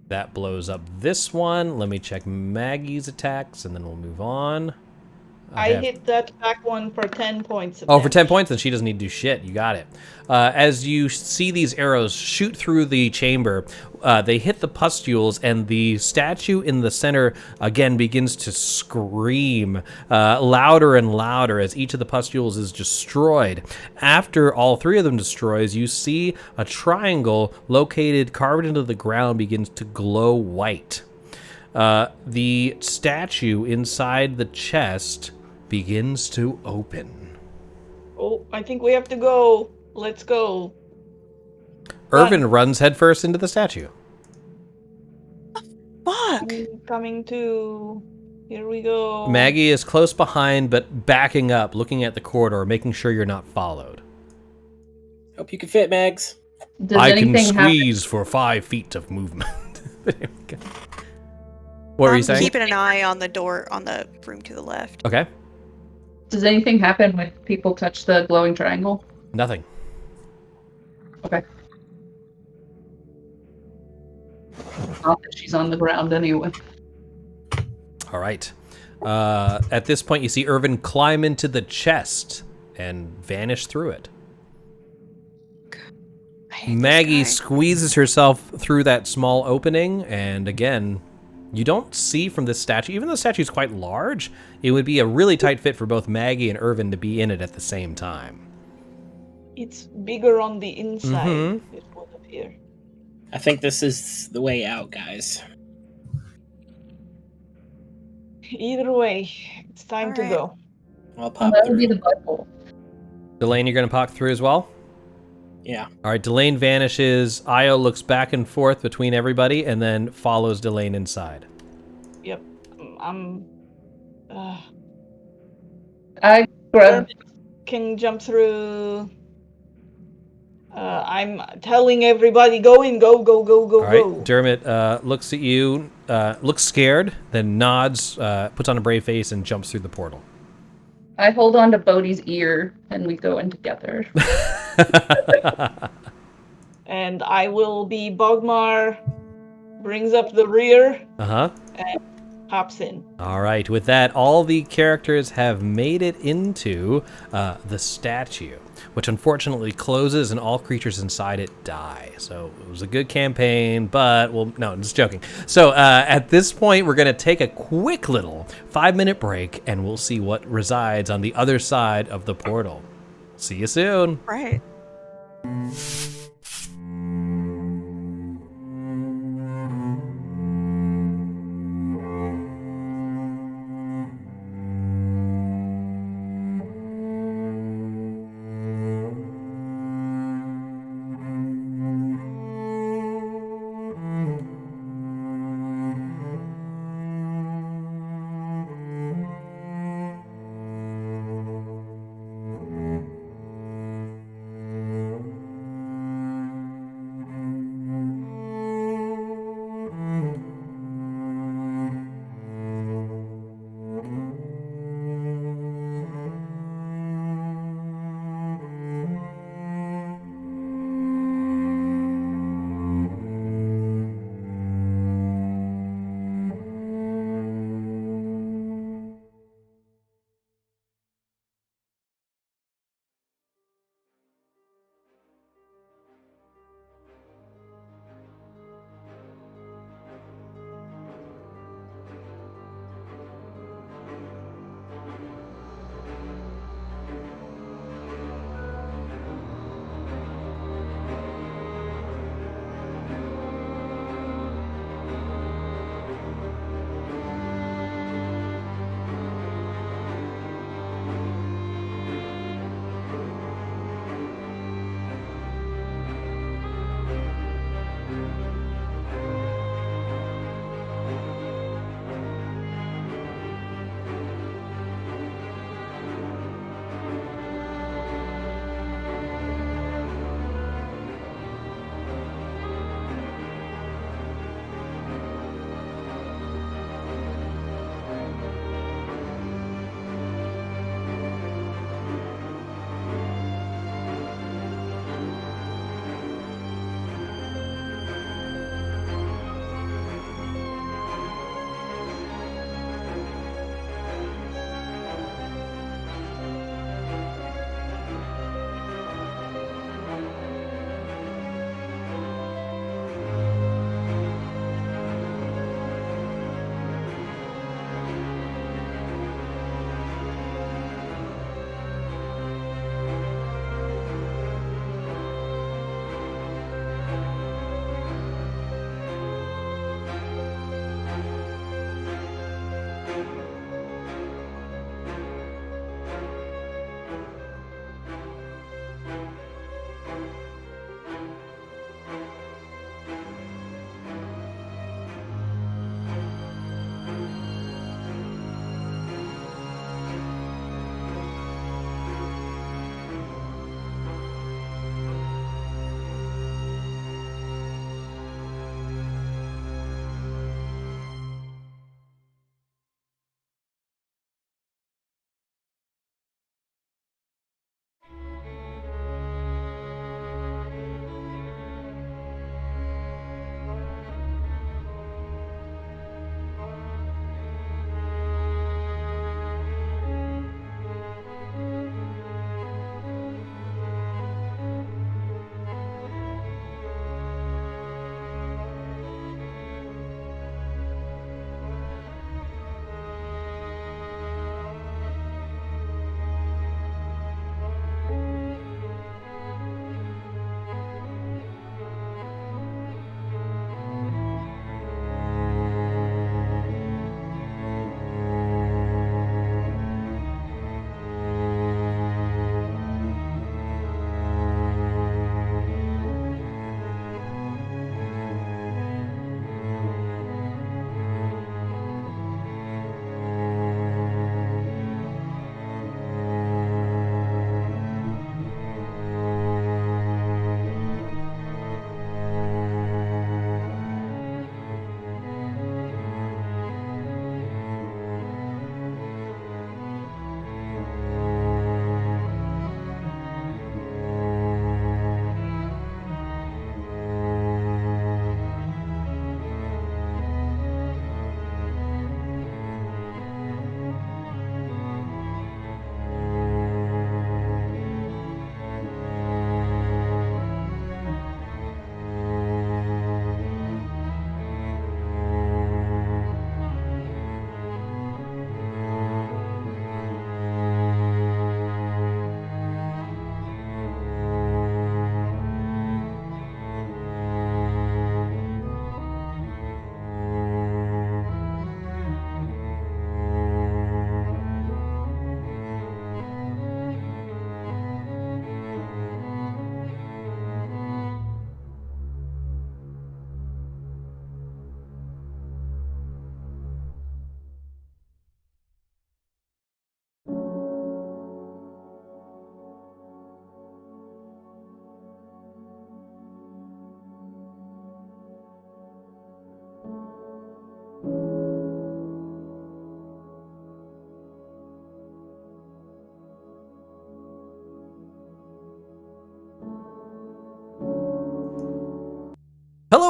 That blows up this one. Let me check Maggie's attacks, and then we'll move on. I have- hit that back one for 10 points. Of Oh, for 10 damage. points, then she doesn't need to do shit. You got it. As you see these arrows shoot through the chamber, they hit the pustules, and the statue in the center, again, begins to scream louder and louder as each of the pustules is destroyed. After all 3 of them destroys, you see a triangle located, carved into the ground, begins to glow white. The statue inside the chest begins to open. Oh, I think we have to go. Let's go. Irvin runs headfirst into the statue. Fuck. I'm coming to. Here we go. Maggie is close behind, but backing up, looking at the corridor, making sure you're not followed. Hope you can fit, Mags. Does I can anything happen? squeeze for 5 feet of movement. There we go. What were you saying? Keeping an eye on the door on the room to the left. Okay. Does anything happen when people touch the glowing triangle? Nothing. Okay. Not that she's on the ground anyway. All right. At this point, you see Irvin climb into the chest and vanish through it. I hate this Maggie guy. squeezes herself through that small opening, and again, you don't see from this statue, even though the statue is quite large, it would be a really tight fit for both Maggie and Irvin to be in it at the same time. It's bigger on the inside. Mhm. It would appear. I think this is the way out, guys. Either way, it's time to Alright. go. I'll Oh, pop that would be through. the butthole. Delane, you're going to pop through as well? Yeah. All right, Delane vanishes. Io looks back and forth between everybody and then follows Delane inside. Yep. I'm. I grab. Can jump through I'm telling everybody, go in, go, go, go, go, All right, go. Dermot looks at you, looks scared, then nods, puts on a brave face, and jumps through the portal. I hold on to Bodhi's ear and we go in together. And I will be Bogmar, brings up the rear, Uh-huh. and hops in. All right, with that, all the characters have made it into the statue, which unfortunately closes and all creatures inside it die. So it was a good campaign, but, well, no, I'm just joking. So at this point, we're going to take a quick little 5-minute break, and we'll see what resides on the other side of the portal. See you soon. Right.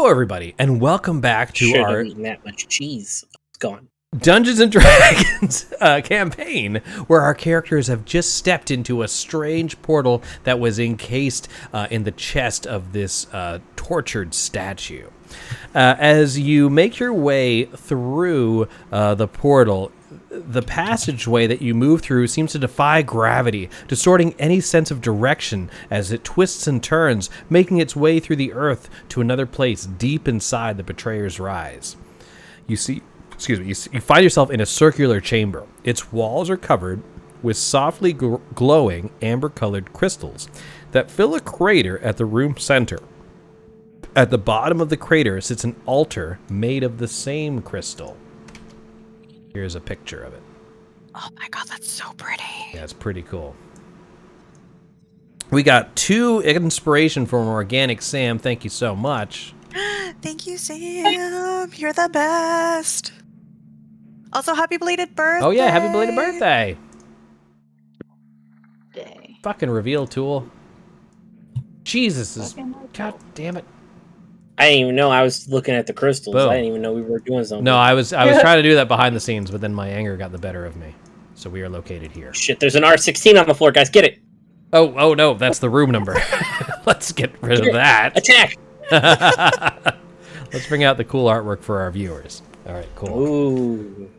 Hello, everybody, and welcome back to Should our have eaten that much cheese. It's gone. Dungeons and Dragons campaign, where our characters have just stepped into a strange portal that was encased in the chest of this tortured statue. As you make your way through the portal, the passageway that you move through seems to defy gravity, distorting any sense of direction as it twists and turns, making its way through the earth to another place deep inside the Betrayer's Rise. You find yourself in a circular chamber. Its walls are covered with softly glowing amber-colored crystals that fill a crater at the room center. At the bottom of the crater sits an altar made of the same crystal. Here's a picture of it. Oh my god, that's so pretty. Yeah, it's pretty cool. We got 2 inspiration from Organic Sam. Thank you so much. Thank you, Sam. You're the best. Also, happy belated birthday. Oh yeah, happy belated birthday. Day. Fucking reveal tool. Jesus is... God damn it. I didn't even know I was looking at the crystals. Boom. I didn't even know we were doing something. No, I was trying to do that behind the scenes, but then my anger got the better of me. So we are located here. Shit, there's an R16 on the floor, guys. Get it. Oh no, that's the room number. Let's get rid of that. Attack. Let's bring out the cool artwork for our viewers. All right, cool. Ooh.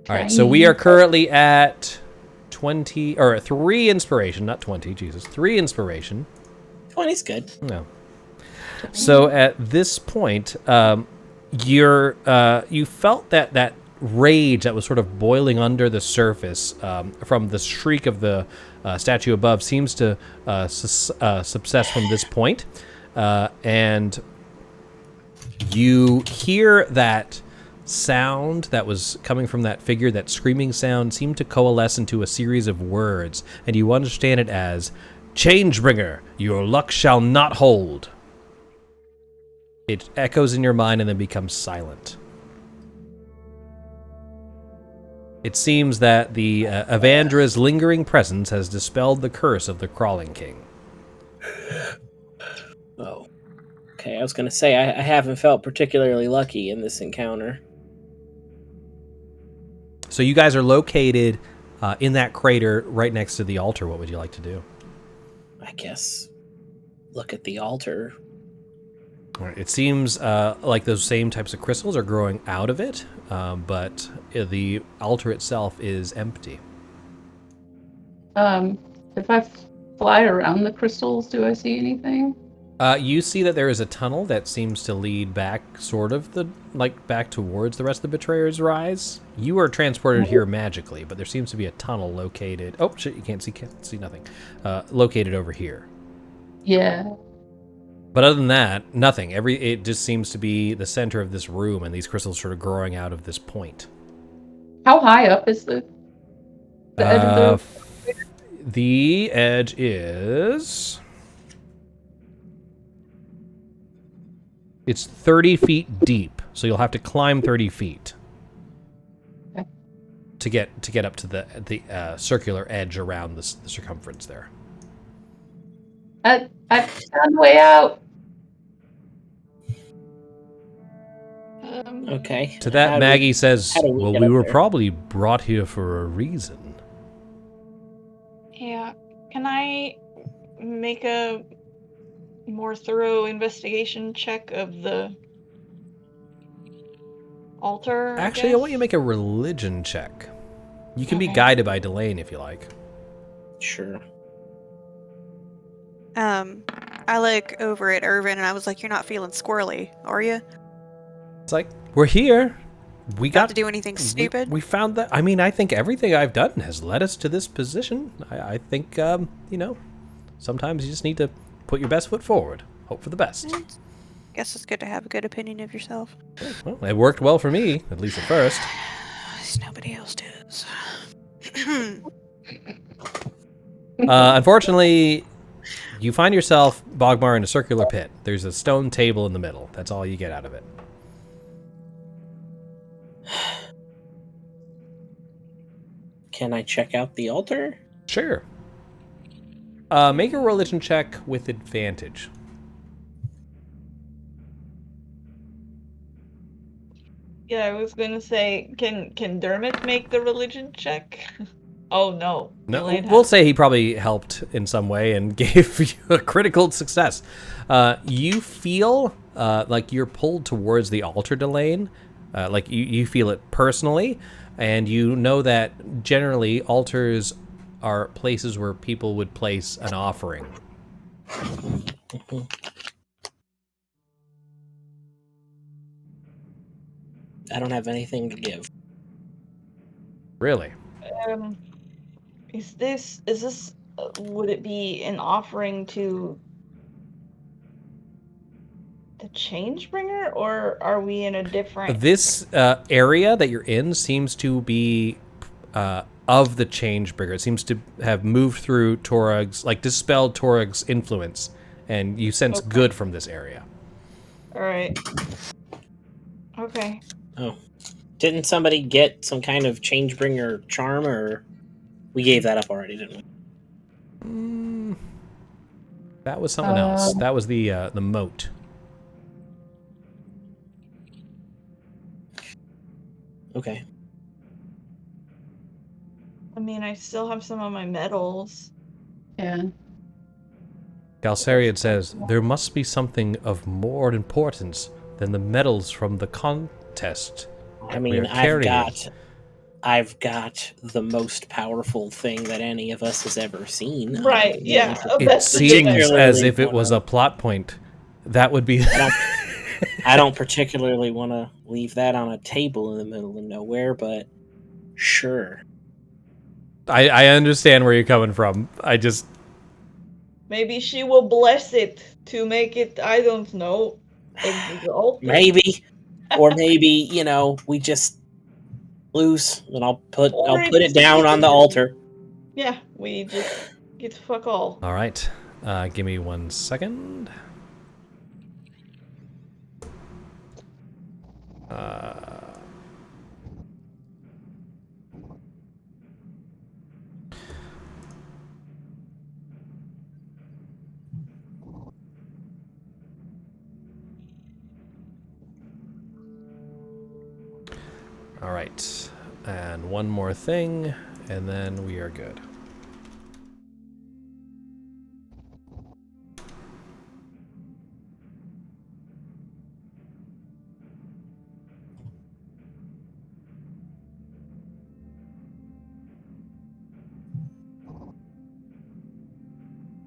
All right, so we are currently at 3 inspiration, not 20. Jesus, 3 inspiration. 20's good. No. So at this point, you felt that rage that was sort of boiling under the surface from the shriek of the statue above seems to subsist from this point, and you hear that sound that was coming from that figure, that screaming sound, seemed to coalesce into a series of words, and you understand it as, "Changebringer, your luck shall not hold." It echoes in your mind and then becomes silent. It seems that the Avandra's lingering presence has dispelled the curse of the Crawling King. Oh. Okay, I was going to say, I haven't felt particularly lucky in this encounter. So you guys are located in that crater right next to the altar. What would you like to do? I guess look at the altar. All right, it seems like those same types of crystals are growing out of it, but the altar itself is empty. If I fly around the crystals, do I see anything? You see that there is a tunnel that seems to lead back, back towards the rest of the Betrayer's Rise. You are transported here magically, but there seems to be a tunnel located. Oh shit! You can't see nothing. Located over here. Yeah. But other than that, nothing. It just seems to be the center of this room, and these crystals sort of growing out of this point. How high up is the edge of the... The edge is... It's 30 feet deep, so you'll have to climb 30 feet Okay. to get up to the circular edge around the circumference there. I found a way out. Okay. To that, Maggie says, how do we "Well, get we up were there?" probably brought here for a reason." Yeah. Can I make a more thorough investigation check of the altar? Actually, I want you to make a religion check. You can be Okay. guided by Delane if you like. Sure. I look over at Irvin and I was like, "You're not feeling squirrely, are you? It's like, we're here. We Got got to do anything stupid?" We found that. I mean, I think everything I've done has led us to this position. I think, sometimes you just need to put your best foot forward. Hope for the best. Guess it's good to have a good opinion of yourself. Well, it worked well for me, at least at first. Nobody else does. Unfortunately, you find yourself, Bogmar, in a circular pit. There's a stone table in the middle. That's all you get out of it. Can I check out the altar? Sure. Make a religion check with advantage. Yeah, I was gonna say, can Dermot make the religion check? Oh no. No, Elaine we'll has- say he probably helped in some way and gave you a critical success. You feel like you're pulled towards the altar, Delane. Like you feel it personally, and you know that generally altars are places where people would place an offering. I don't have anything to give. Really? Is this would it be an offering to the Changebringer, or are we in a different? This area that you're in seems to be of the Changebringer. It seems to have moved through Torug's, like dispelled Torug's influence, and you sense Okay. good from this area. All right. Okay. Oh. Didn't somebody get some kind of Changebringer charm, or we gave that up already, didn't we? That was something else. That was the moat. Okay. I mean, I still have some of my medals. Yeah. Galceriad says, there must be something of more importance than the medals from the contest. I We mean, are carrying. I've got the most powerful thing that any of us has ever seen. Right, yeah. It That's the thing. seems as if it wanna- was a plot point. That would be... I don't particularly want to leave that on a table in the middle of nowhere, but sure. I understand where you're coming from. I just... Maybe she will bless it to make it, I don't know, exalted. Maybe, or maybe we just lose, and I'll put it down on the altar. Yeah, we just get fuck all. All right. Give me 1 second. All right. And one more thing, and then we are good.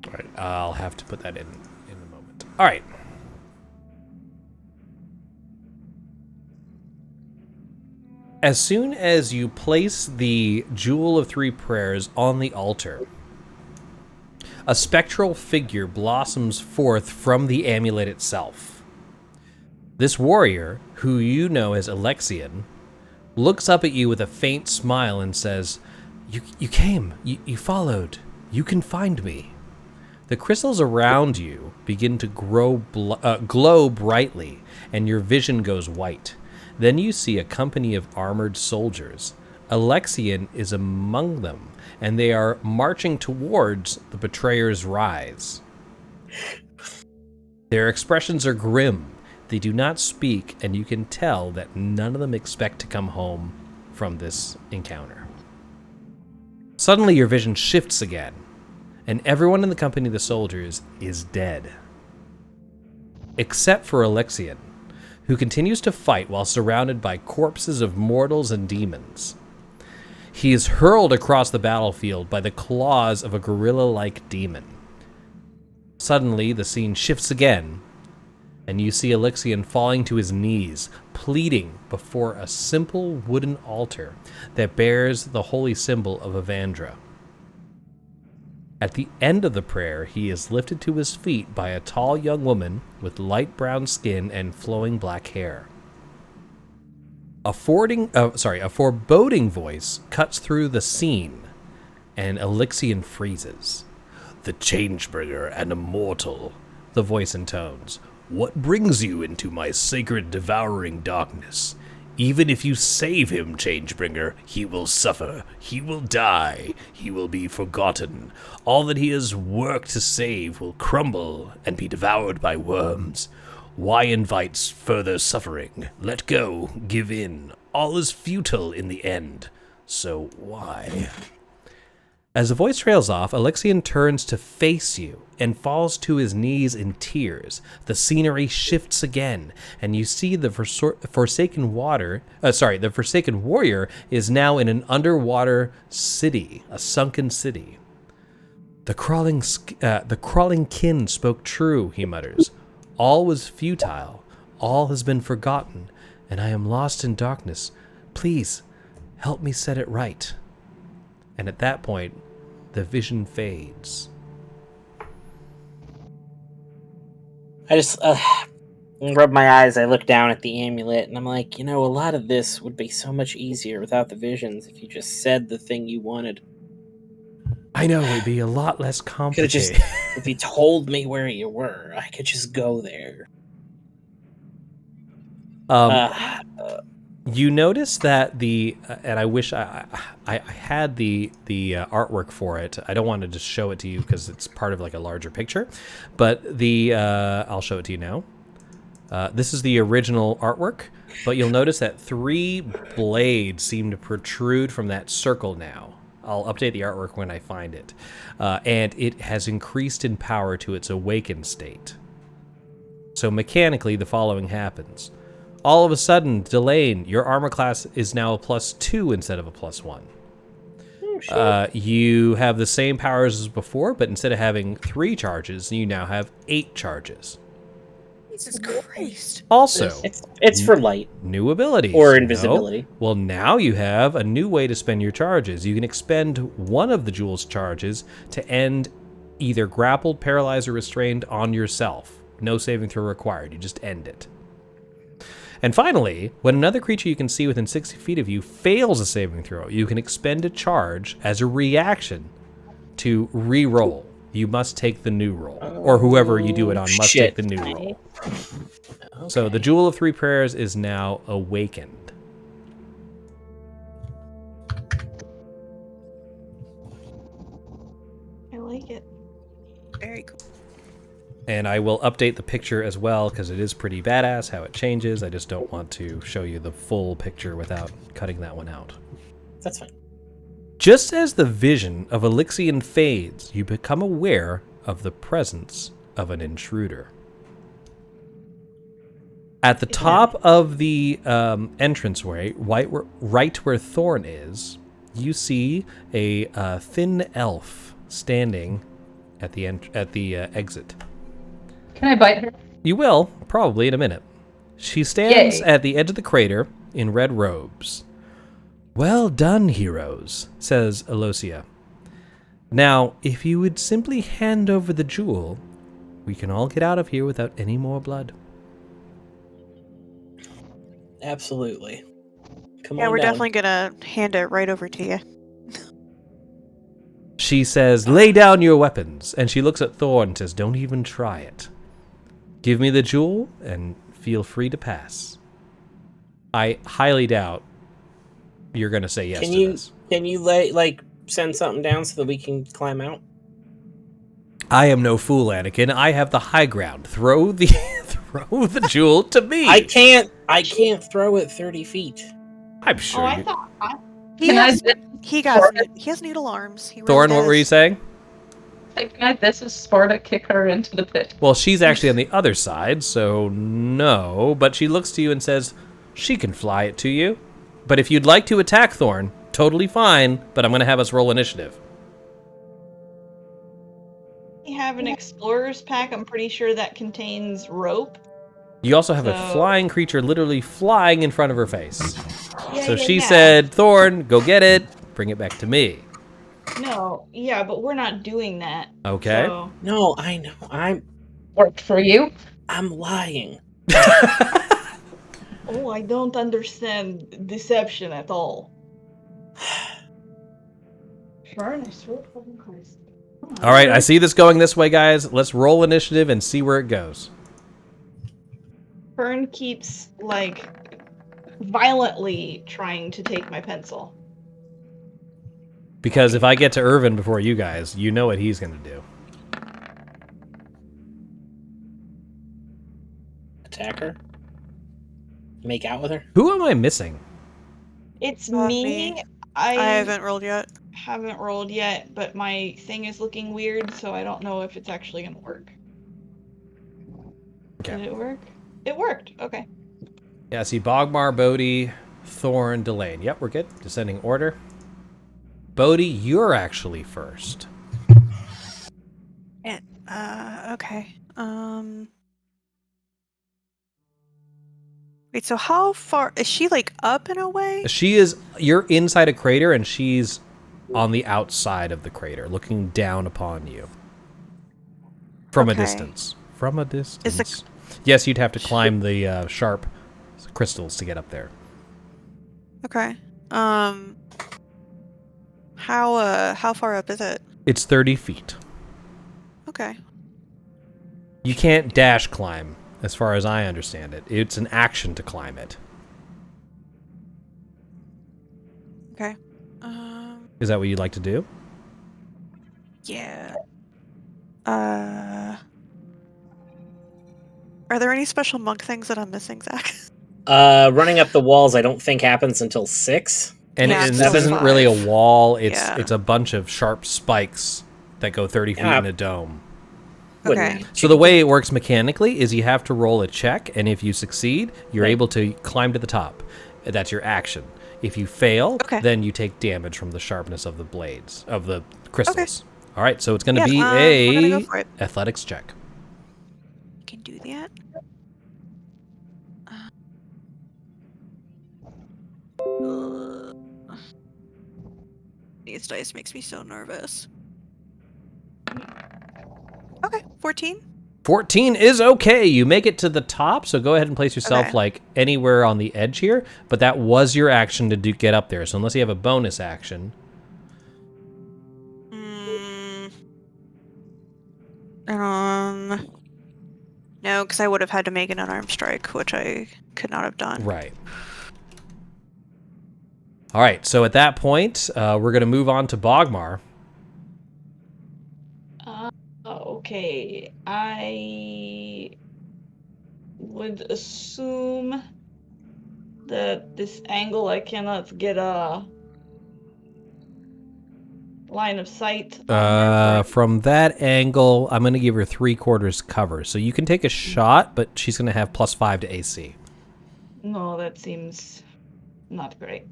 All right, I'll have to put that in a moment. All right. As soon as you place the Jewel of Three Prayers on the altar, a spectral figure blossoms forth from the amulet itself. This warrior, who you know as Alexian, looks up at you with a faint smile and says, You came. You followed. You can find me. The crystals around you begin to glow brightly, and your vision goes white. Then you see a company of armored soldiers. Alexian is among them, and they are marching towards the betrayer's rise. Their expressions are grim. They do not speak, and you can tell that none of them expect to come home from this encounter. Suddenly your vision shifts again, and everyone in the company of the soldiers is dead. Except for Alexian, who continues to fight while surrounded by corpses of mortals and demons. He is hurled across the battlefield by the claws of a gorilla-like demon. Suddenly, the scene shifts again, and you see Alexian falling to his knees, pleading before a simple wooden altar that bears the holy symbol of Evandra. At the end of the prayer, he is lifted to his feet by a tall young woman with light brown skin and flowing black hair. A foreboding voice cuts through the scene, and Alexian freezes. "The Changebringer and Immortal," the voice intones. "What brings you into my sacred devouring darkness? Even if you save him, Changebringer, he will suffer. He will die. He will be forgotten. All that he has worked to save will crumble and be devoured by worms. Why invite further suffering? Let go, give in. All is futile in the end. So why? As the voice trails off, Alexian turns to face you and falls to his knees in tears. The scenery shifts again, and you see the Forsaken Warrior is now in an underwater city, a sunken city. The crawling kin spoke true, he mutters. All was futile. All has been forgotten, and I am lost in darkness. Please, help me set it right. And at that point, the vision fades. I just rub my eyes. I look down at the amulet, and I'm like, a lot of this would be so much easier without the visions if you just said the thing you wanted. I know, it'd be a lot less complicated. If you told me where you were, I could just go there. You notice that and I wish I had the artwork for it. I don't want to just show it to you because it's part of like a larger picture, but I'll show it to you now. This is the original artwork, but you'll notice that 3 blades seem to protrude from that circle now. I'll update the artwork when I find it, and it has increased in power to its awakened state. So mechanically, the following happens. All of a sudden, Delane, your armor class is now a +2 instead of a +1. Oh, shit. You have the same powers as before, but instead of having 3 charges, you now have 8 charges. Jesus Christ. Also, It's for light. new abilities. Or invisibility. Well, now you have a new way to spend your charges. You can expend one of the jewel's charges to end either grappled, paralyzed, or restrained on yourself. No saving throw required. You just end it. And finally, when another creature you can see within 60 feet of you fails a saving throw, you can expend a charge as a reaction to re-roll. You must take the new roll. Or whoever you do it on must take the new roll. Okay. So the Jewel of 3 Prayers is now awakened. I like it. Very cool. And I will update the picture as well, because it is pretty badass how it changes. I just don't want to show you the full picture without cutting that one out. That's fine. Just as the vision of Alexian fades, you become aware of the presence of an intruder. At the top of the entranceway, right where Thorn is, you see a thin elf standing at the exit. Can I bite her? You will, probably in a minute. She stands Yay. at the edge of the crater in red robes. Well done, heroes, says Alosia. Now, if you would simply hand over the jewel, we can all get out of here without any more blood. Absolutely. Come Yeah, on we're down. definitely gonna hand it right over to you. She says, lay down your weapons, and she looks at Thorn and says, don't even try it. Give me the jewel, and feel free to pass. I highly doubt you're going to say yes to this. Can you send something down so that we can climb out? I am no fool, Anakin. I have the high ground. Throw the jewel to me. I can't throw it 30 feet. I'm sure Oh, I you... thought. He has noodle arms. He really Thorn, what were you does. saying? This is Sparta kick her into the pit. Well, she's actually on the other side, so no. But she looks to you and says, she can fly it to you. But if you'd like to attack Thorn, totally fine, but I'm going to have us roll initiative. We have an explorer's pack. I'm pretty sure that contains rope. You also have a So- flying creature literally flying in front of her face. Yeah, So yeah, she yeah. said, Thorn, go get it, bring it back to me. No, yeah, but we're not doing that. Okay. So, No, I know. Worked for you? I'm lying. oh, I don't understand deception at all. Fern, I swear fucking Christ. All right, I see this going this way, guys. Let's roll initiative and see where it goes. Fern keeps, violently trying to take my pencil. Because if I get to Irvin before you guys, you know what he's going to do. attack her? Make out with her? Who am I missing? It's Me. me. I I haven't rolled yet. haven't rolled yet, but my thing is looking weird, so I don't know if it's actually gonna work. Okay. Did it work? It worked. Okay. Yeah, see Bogmar, Bodhi, Thorn, Delane. Yep, we're good. Descending order. Bodhi, you're actually first. Okay. Wait, so how far is she, like, up in a way? You're inside a crater and she's on the outside of the crater, looking down upon you. From a Okay. distance. From a distance. Is Yes, you'd have to climb the sharp crystals to get up there. Okay. How far up is it? It's 30 feet. Okay. You can't dash climb, as far as I understand it. It's an action to climb it. Okay. Is that what you'd like to do? Yeah. Are there any special monk things that I'm missing, Zach? Running up the walls I don't think happens until 6. And, Yeah, and it's this still isn't really a 5. wall. It's Yeah. it's a bunch of sharp spikes that go 30 feet Yeah. in a dome. Okay. So the way it works mechanically is you have to roll a check, and if you succeed, you're Right. able to climb to the top. That's your action. If you fail, Okay. then you take damage from the sharpness of the blades, of the crystals. All right, so it's going to Yeah, be we're gonna go a for it. athletics check. You can do that. These dice makes me so nervous. Okay, 14. 14 is okay. You make it to the top, so go ahead and place yourself Okay. like anywhere on the edge here, but that was your action to get up there. So unless you have a bonus action, No, because I would have had to make an unarmed strike, which I could not have done. right. All right, so at that point, we're going to move on to Bogmar. Okay. I would assume that this angle I cannot get a line of sight on her. From that angle, I'm going to give her 3/4 cover. So you can take a shot, but she's going to have +5 to AC. No, that seems not great.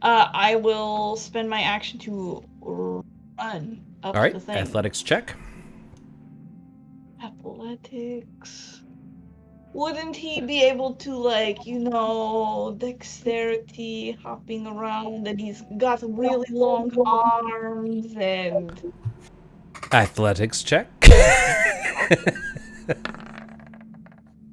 I will spend my action to run up All right, the thing. athletics check. Athletics. Wouldn't he be able to, like, dexterity, hopping around, and he's got really long arms and... Athletics check.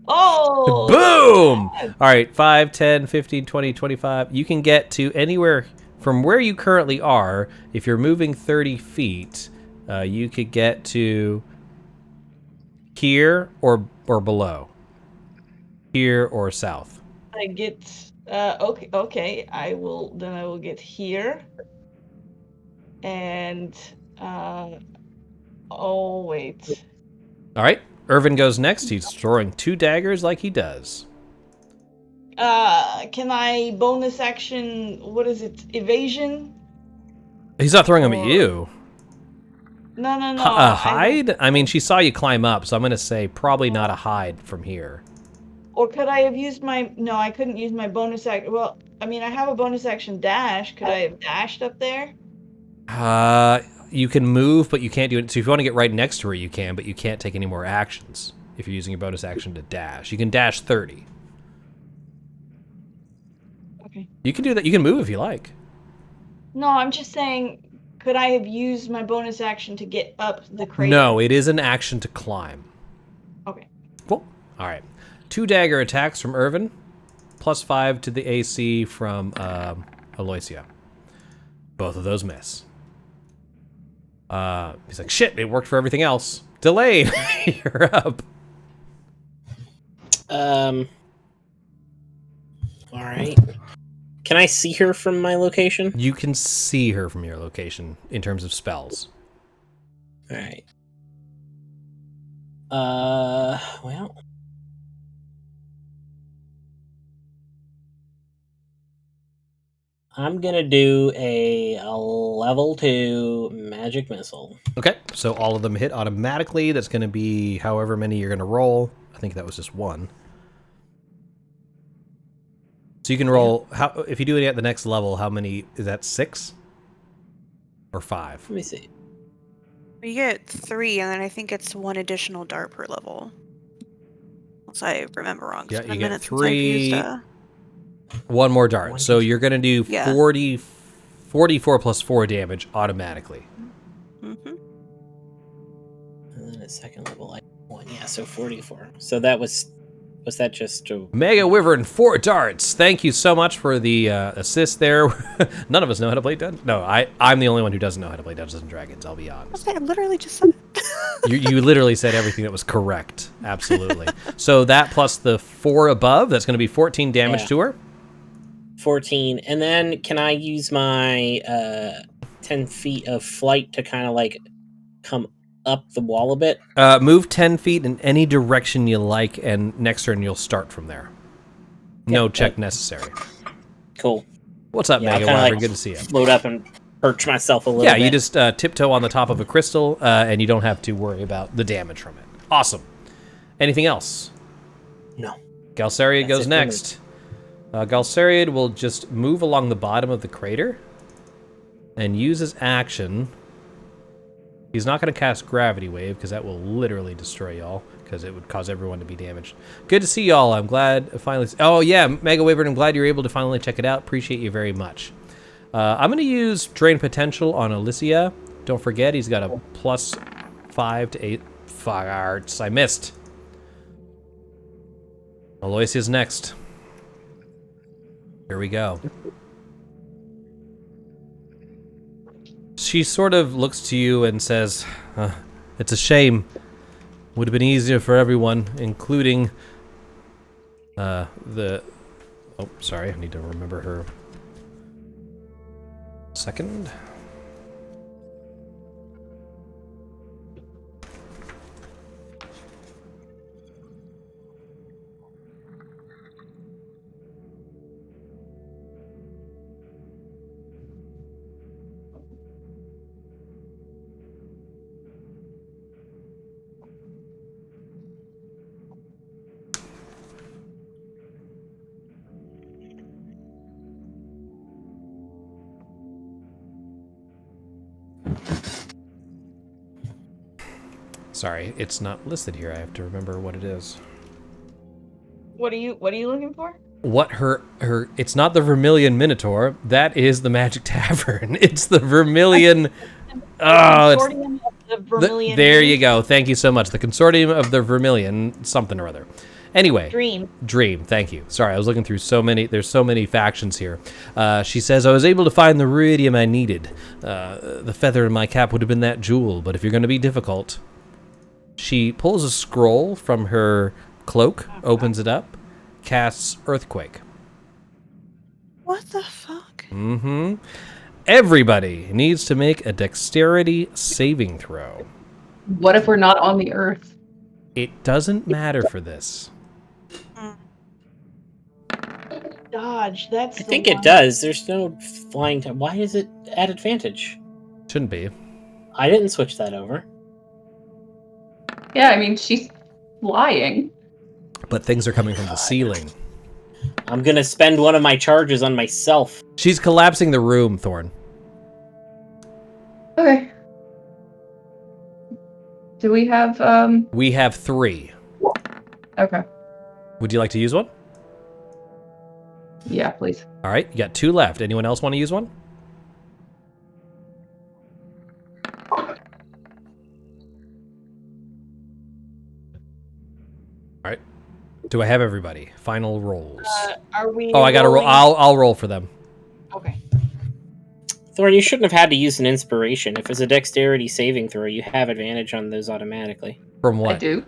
Oh! Boom! All right, 5, 10, 15, 20, 25. You can get to anywhere from where you currently are. If you're moving 30 feet, you could get to here or below. Here or south. I get... okay, I will get here. And, oh, wait. All right, Irvin goes next. He's throwing 2 daggers like he does. Can I bonus action, what is it, evasion? He's not throwing them at Or- you. No. Hide? I mean, she saw you climb up, so I'm going to say probably not a hide from here. Or could I have used my... No, I couldn't use my bonus action. Well, I mean, I have a bonus action dash. Could I have dashed up there? You can move, but you can't do it. So if you want to get right next to her, you can, but you can't take any more actions if you're using your bonus action to dash. You can dash 30. Okay. You can do that. You can move if you like. No, I'm just saying, could I have used my bonus action to get up the crater? No, it is an action to climb. Okay. Cool. All right. 2 dagger attacks from Irvin, +5 to the AC from Aloysia. Both of those miss. He's like, shit, it worked for everything else. Delane, you're up. All right. Can I see her from my location? You can see her from your location in terms of spells. All right. Well, I'm gonna do a level 2 magic missile. Okay, so all of them hit automatically. That's going to be however many you're going to roll. I think that was just one. So you can roll, if you do it at the next level, how many, is that 6? Or 5? Let me see. You get 3, and then I think it's 1 additional dart per level. Unless I remember wrong. Yeah, It's been you a get minute since I've used 3. One more dart. So you're going to do 44 plus 4 damage automatically. Mm-hmm. And then at second level, I 1. Yeah, so 44. So that was that just a... Mega Wyvern, 4 darts. Thank you so much for the assist there. None of us know how to play Dungeons. No, I'm the only one who doesn't know how to play Dungeons and Dragons, I'll be honest. I literally just said it. You literally said everything that was correct. Absolutely. So that plus the 4 above, that's going to be 14 damage to her. 14. And then can I use my 10 feet of flight to kind of like come up the wall a bit? Move 10 feet in any direction you like, and next turn you'll start from there. No check necessary. Cool. What's up, Mega Wyvern? Good to see you. Float up and perch myself a little bit. Yeah, you just tiptoe on the top of a crystal, and you don't have to worry about the damage from it. Awesome. Anything else? No. Galceriad goes next. Galceriad will just move along the bottom of the crater and use his action. He's not going to cast Gravity Wave because that will literally destroy y'all because it would cause everyone to be damaged. Good to see y'all. I'm glad finally... Oh, yeah, Mega Wyvern, I'm glad you're able to finally check it out. Appreciate you very much. I'm going to use Drain Potential on Alicia. Don't forget, he's got a plus 5 to 8 farts. I missed. Aloysia's next. Here we go. She sort of looks to you and says, it's a shame. Would have been easier for everyone, including the... Oh, sorry, I need to remember her. Second. Sorry, it's not listed here. I have to remember what it is. What are you looking for? What her it's not the Vermilion Minotaur. That is the Magic Tavern. It's the Vermilion. Consortium of the Vermilion. There you go. Thank you so much. The Consortium of the Vermilion something or other. Anyway. Dream. Thank you. Sorry, I was looking through so many. There's so many factions here. She says, I was able to find the Ruidium I needed. The feather in my cap would have been that jewel, but if you're going to be difficult... She pulls a scroll from her cloak, opens it up, casts Earthquake. What the fuck? Mm-hmm. Everybody needs to make a dexterity saving throw. What if we're not on the Earth? It doesn't matter for this. Dodge, that's I think it does. There's no flying time. Why is it at advantage? Shouldn't be. I didn't switch that over. Yeah, I mean, she's flying. But things are coming from the ceiling. I'm gonna spend one of my charges on myself. She's collapsing the room, Thorn. Okay. Do we have, We have 3. Okay. Would you like to use one? Yeah, please. All right, you got 2 left. Anyone else want to use one? All right. Do I have everybody? Final rolls. Are we? I got to roll. I'll roll for them. Okay. Thorn, you shouldn't have had to use an inspiration. If it's a dexterity saving throw, you have advantage on those automatically. From what? I do.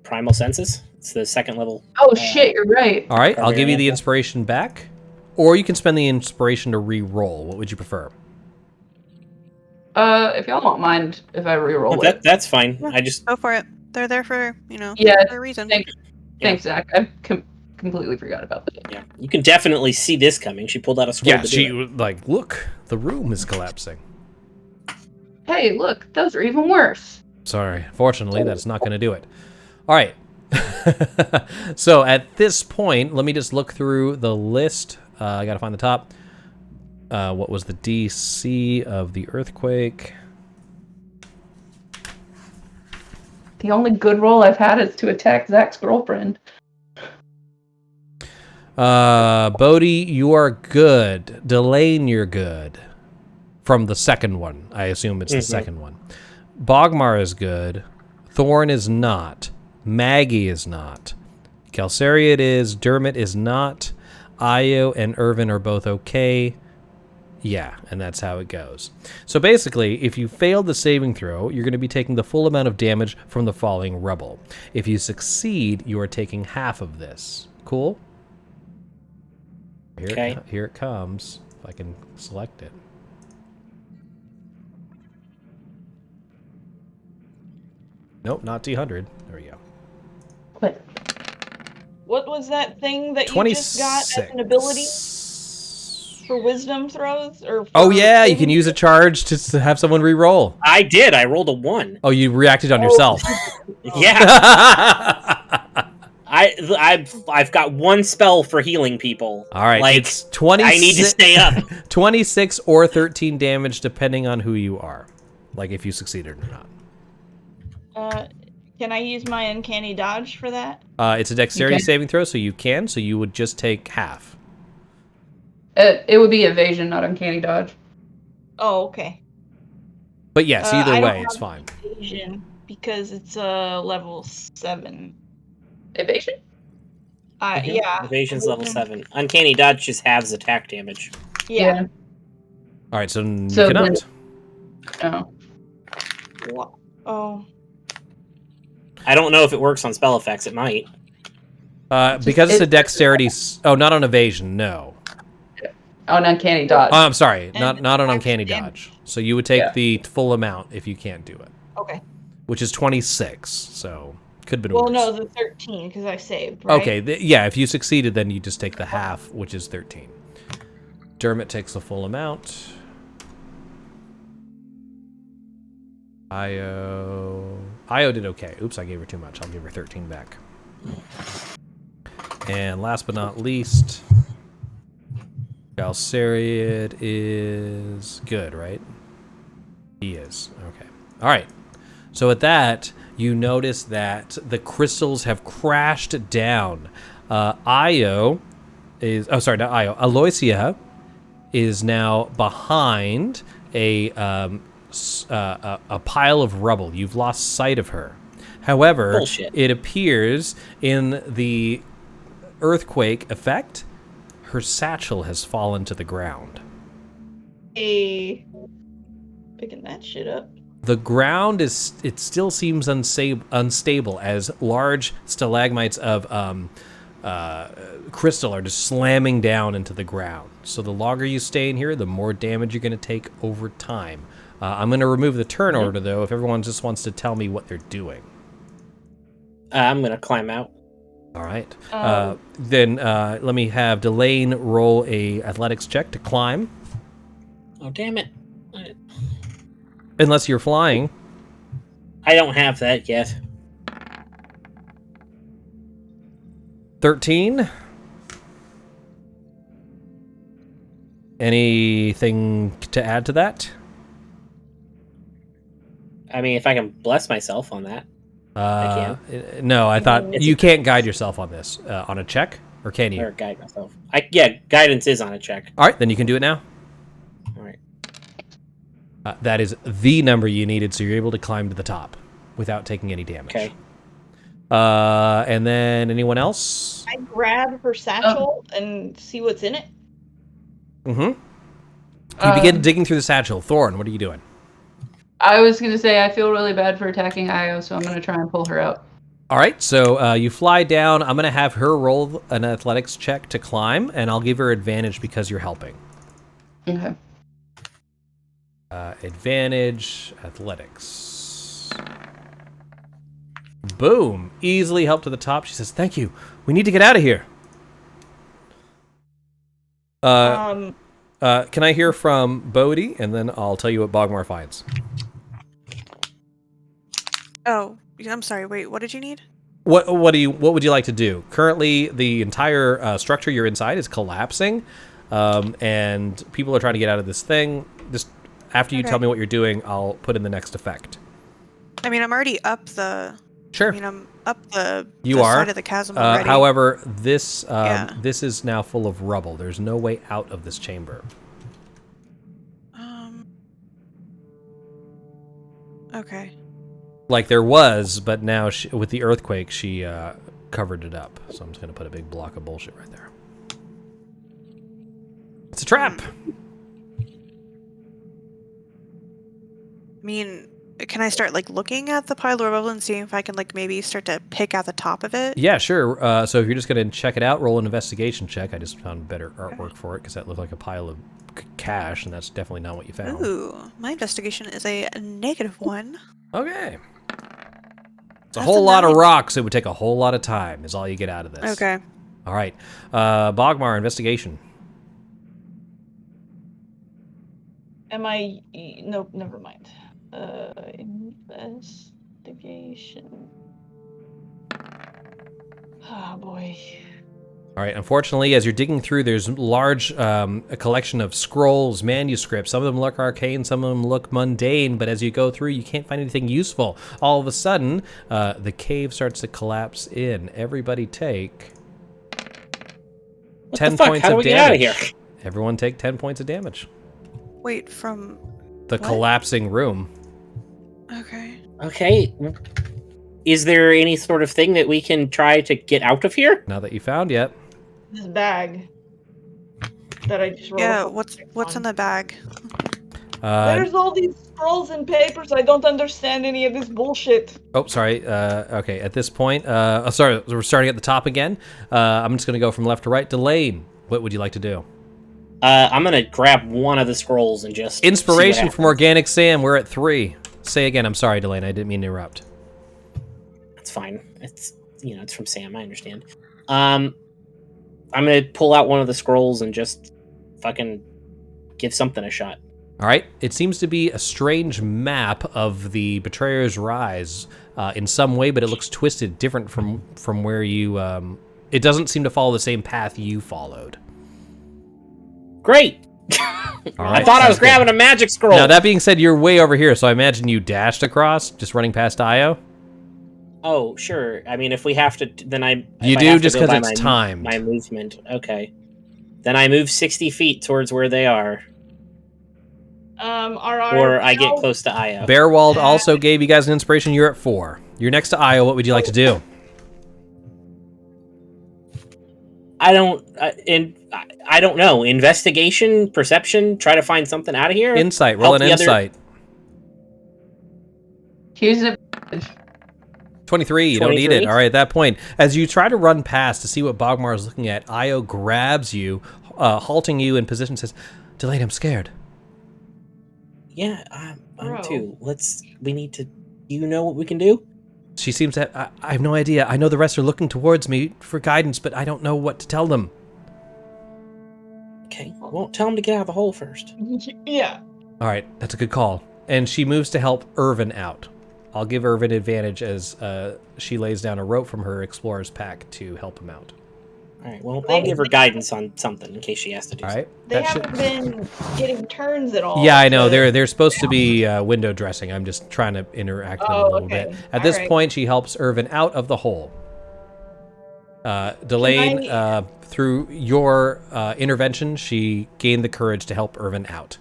Primal senses. It's the second level. Oh shit, you're right. All right, I'll give you the inspiration back, or you can spend the inspiration to re-roll. What would you prefer? If y'all don't mind if I re-roll it. That's fine. Yeah, I just go for it. They're there for, Yeah, for a reason. Thanks, Zach. I'm completely forgot about that. Yeah, you can definitely see this coming. She pulled out a scroll. Yeah, to she do it. like, look, the room is collapsing. Hey, look, those are even worse. Sorry, fortunately, that's not going to do it. All right. So at this point, let me just look through the list. I got to find the top. What was the DC of the earthquake? The only good roll I've had is to attack Zach's girlfriend. Bodhi, you are good. Delane, you're good. From the second one. I assume it's the second one. Bogmar is good. Thorn is not. Maggie is not. Calcariad is. Dermot is not. Io and Irvin are both okay. Yeah, and that's how it goes. So basically, if you fail the saving throw, you're going to be taking the full amount of damage from the falling rubble. If you succeed, you are taking half of this. Cool? Here it comes. If I can select it. Nope, not T100. There we go. What? What was that thing that you just got as an ability for wisdom throws? Or Oh for yeah, you saving can use a throws? charge to have someone re-roll. I did. I rolled a 1. Oh, you reacted on yourself. Yeah. I've got 1 spell for healing people. All right, like it's 26. I need to stay up. 26 or 13 damage, depending on who you are. Like if you succeeded or not. Can I use my uncanny dodge for that? It's a dexterity Okay. saving throw, so you can. So you would just take half. It would be evasion, not uncanny dodge. Oh, okay. But yes, I either don't way, it's have fine. Evasion because it's level 7. Evasion? Yeah. Evasion's level 7. Uncanny dodge just halves attack damage. Yeah. All right, so you So cannot. Oh. Oh. I don't know if it works on spell effects. It might. Because it's a dexterity. Oh, not on evasion. No. Oh, an uncanny dodge. Oh, I'm sorry. And Not on half uncanny damage. dodge. So you would take Yeah. the full amount if you can't do it, Okay. which is 26. So could have been Well, worse. no, the 13 because I saved. Right? Okay, yeah, if you succeeded, then you just take the half, which is 13. Dermot takes the full amount. Io did okay. Oops, I gave her too much. I'll give her 13 back. And last but not least, Calcariad is good, right? He is. Okay. All right. So at that, you notice that the crystals have crashed down. Io is... Oh, sorry, not Io. Aloysia is now behind a pile of rubble. You've lost sight of her. However, Bullshit. it appears in the earthquake effect, her satchel has fallen to the ground. Picking that shit up. The ground it still seems unstable as large stalagmites of crystal are just slamming down into the ground. So the longer you stay in here, the more damage you're going to take over time. I'm going to remove the turn order, though, if everyone just wants to tell me what they're doing. I'm gonna climb out. All right. Then let me have Delane roll a athletics check to climb. Oh damn it! Unless you're flying. I don't have that yet. 13. Anything to add to that? I mean, if I can bless myself on that, I can. No, I thought It's- you can't guide yourself on this. On a check? Or can you? Or guide myself. Guidance is on a check. All right, then you can do it now. All right. That is the number you needed, so you're able to climb to the top without taking any damage. Okay. And then anyone else? I grab her satchel and see what's in it. Mm-hmm. You begin digging through the satchel. Thorn, what are you doing? I was going to say, I feel really bad for attacking Io, so I'm going to try and pull her out. All right, so you fly down. I'm going to have her roll an athletics check to climb, and I'll give her advantage because you're helping. Okay. Advantage, athletics. Boom. Easily helped to the top. She says, thank you. We need to get out of here. Can I hear from Bodhi, and then I'll tell you what Bogmar finds. Oh, I'm sorry. Wait, what did you need? What would you like to do? Currently, the entire structure you're inside is collapsing, and people are trying to get out of this thing. Just after you tell me what you're doing, I'll put in the next effect. I mean, I'm already up the. Sure. I mean, I'm up the are. side of the chasm already. However, this this is now full of rubble. There's no way out of this chamber. Okay. Like there was, but now with the earthquake, she covered it up. So I'm just going to put a big block of bullshit right there. It's a trap. I mean, can I start like looking at the pile of rubble and seeing if I can like maybe start to pick out the top of it? Yeah, sure. So if you're just going to check it out, roll an investigation check. I just found better artwork for it because that looked like a pile of cash, and that's definitely not what you found. Ooh, my investigation is a -1. Okay. It's a That's whole a lot of 9. rocks. It would take a whole lot of time is all you get out of this. Okay. All right. Bogmar, investigation. Am I? Nope, never mind. Investigation. Oh boy. All right. Unfortunately, as you're digging through, there's large a collection of scrolls, manuscripts. Some of them look arcane, some of them look mundane. But as you go through, you can't find anything useful. All of a sudden, the cave starts to collapse in. Everybody take 10 points How do of we damage. get out of here? Everyone take 10 points of damage. Wait, from The what? collapsing room. Okay. Okay. Is there any sort of thing that we can try to get out of here? Not that you found yet. This bag that I just rolled. Yeah, what's in the bag? There's all these scrolls and papers. I don't understand any of this bullshit. Oh, sorry. Okay, at this point, sorry, we're starting at the top again. I'm just going to go from left to right. Delane, what would you like to do? I'm gonna grab one of the scrolls and just Inspiration from Organic Sam. We're at 3. Say again. I'm sorry, Delane. I didn't mean to interrupt. It's fine. It's it's from Sam. I understand. I'm gonna pull out one of the scrolls and just fucking give something a shot. All right. It seems to be a strange map of the Betrayer's Rise in some way, but it looks twisted, different from where you. It doesn't seem to follow the same path you followed. Great. All I thought I was grabbing a magic scroll. Now that being said, you're way over here, so I imagine you dashed across, just running past Io. Oh, sure. I mean, if we have to, then You do just because it's timed. My movement. Okay. Then I move 60 feet towards where they are, or I get close to Io. Bearwald also gave you guys an inspiration. You're at 4. You're next to Io. What would you like to do? I don't know. Investigation, perception, try to find something out of here. Insight. Roll an insight. Here's a 23. You don't need it. All right. At that point, as you try to run past to see what Bogmar is looking at, Io grabs you, halting you in position. Says, "Delane, I'm scared." Yeah, I'm Bro. too. We need to. You know what we can do? She seems to. I have no idea. I know the rest are looking towards me for guidance, but I don't know what to tell them. Okay. Well, tell them to get out of the hole first. Yeah. All right, that's a good call. And she moves to help Irvin out. I'll give Irvin advantage as she lays down a rope from her explorer's pack to help him out. All right. Well, I'll give her guidance on something in case she has to do. All right. They haven't been getting turns at all. Yeah, I know. They're supposed to be window dressing. I'm just trying to interact with them a little bit. At this point, she helps Irvin out of the hole. Delane, through your intervention, she gained the courage to help Irvin out.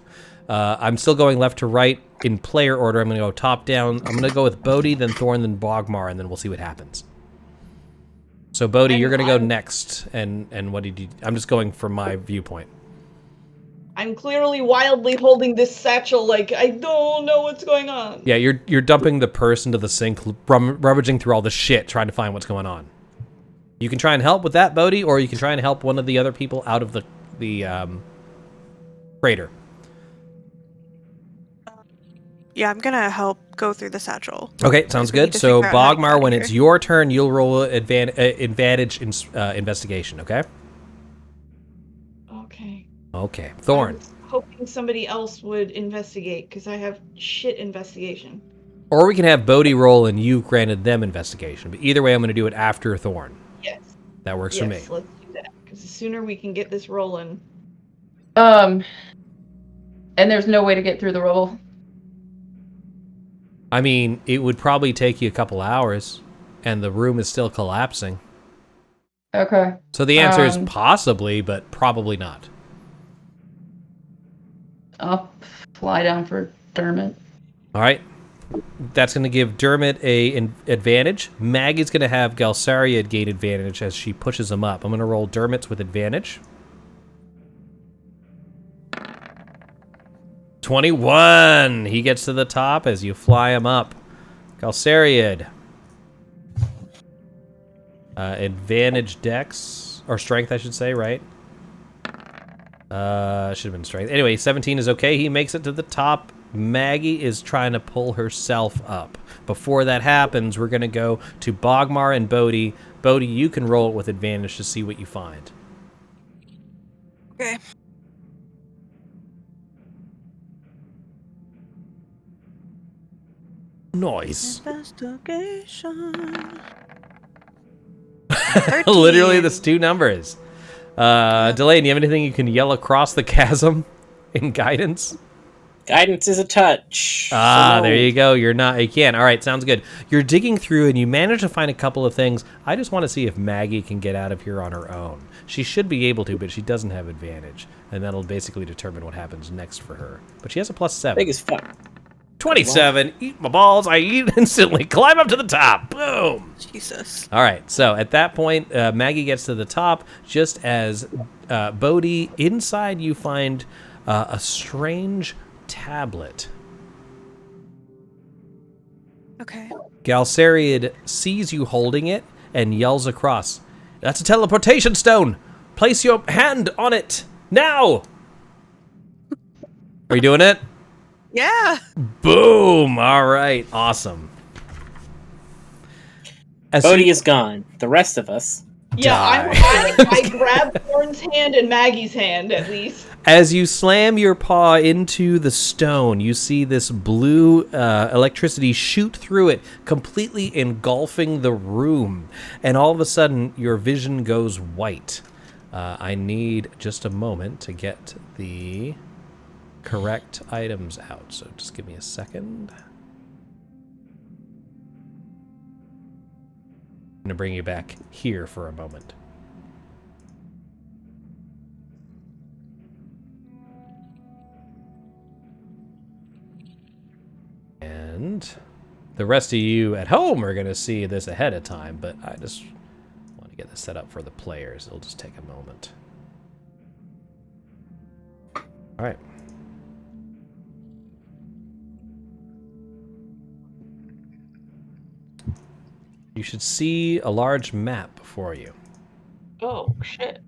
I'm still going left to right in player order. I'm going to go top down. I'm going to go with Bodhi, then Thorn, then Bogmar, and then we'll see what happens. So, Bodhi, you're going to go next. And what did you... I'm just going from my viewpoint. I'm clearly wildly holding this satchel like I don't know what's going on. Yeah, you're dumping the purse into the sink, rummaging through all the shit, trying to find what's going on. You can try and help with that, Bodhi, or you can try and help one of the other people out of the crater. Yeah, I'm gonna help go through the satchel. Okay, sounds We need good. to So, figure out how to get out Bogmar, of when here. it's your turn, you'll roll advantage in investigation, okay? Okay. Okay, Thorn. I was hoping somebody else would investigate because I have shit investigation. Or we can have Bodhi roll and you granted them investigation. But either way, I'm going to do it after Thorn. Yes. That works for me. Yes, let's do that. Because the sooner we can get this rolling. And there's no way to get through the rubble. I mean, it would probably take you a couple hours, and the room is still collapsing. Okay. So the answer is possibly, but probably not. I'll fly down for Dermot. All right. That's going to give Dermot an advantage. Maggie's going to have Galsariad gain advantage as she pushes him up. I'm going to roll Dermot's with advantage. 21. He gets to the top as you fly him up. Galsariad. Advantage dex, or strength, I should say, right? Should have been strength. Anyway, 17 is okay. He makes it to the top. Maggie is trying to pull herself up. Before that happens, we're going to go to Bogmar and Bodhi. Bodhi, you can roll it with advantage to see what you find. Okay. Nice. Investigation. Literally, that's 2 numbers. Delane, you have anything you can yell across the chasm in guidance? Guidance is a touch. Ah, So there you go. You can. All right, sounds good. You're digging through and you manage to find a couple of things. I just want to see if Maggie can get out of here on her own. She should be able to, but she doesn't have advantage. And that'll basically determine what happens next for her. But she has a +7. Big as fuck. 27. Eat my balls. I eat instantly. Climb up to the top. Boom. Jesus. All right. So at that point, Maggie gets to the top. Just as Bodhi, inside you find a strange tablet. Okay. Galsariad sees you holding it and yells across, "That's a teleportation stone! Place your hand on it! Now!" Are you doing it? Yeah. Boom! All right. Awesome. As Bodhi is gone. The rest of us. Yeah, I grabbed Thorn's hand and Maggie's hand, at least. As you slam your paw into the stone, you see this blue electricity shoot through it, completely engulfing the room. And all of a sudden, your vision goes white. I need just a moment to get the correct items out. So just give me a second. I'm going to bring you back here for a moment. And the rest of you at home are going to see this ahead of time, but I just want to get this set up for the players. It'll just take a moment. All right. You should see a large map before you. Oh, shit.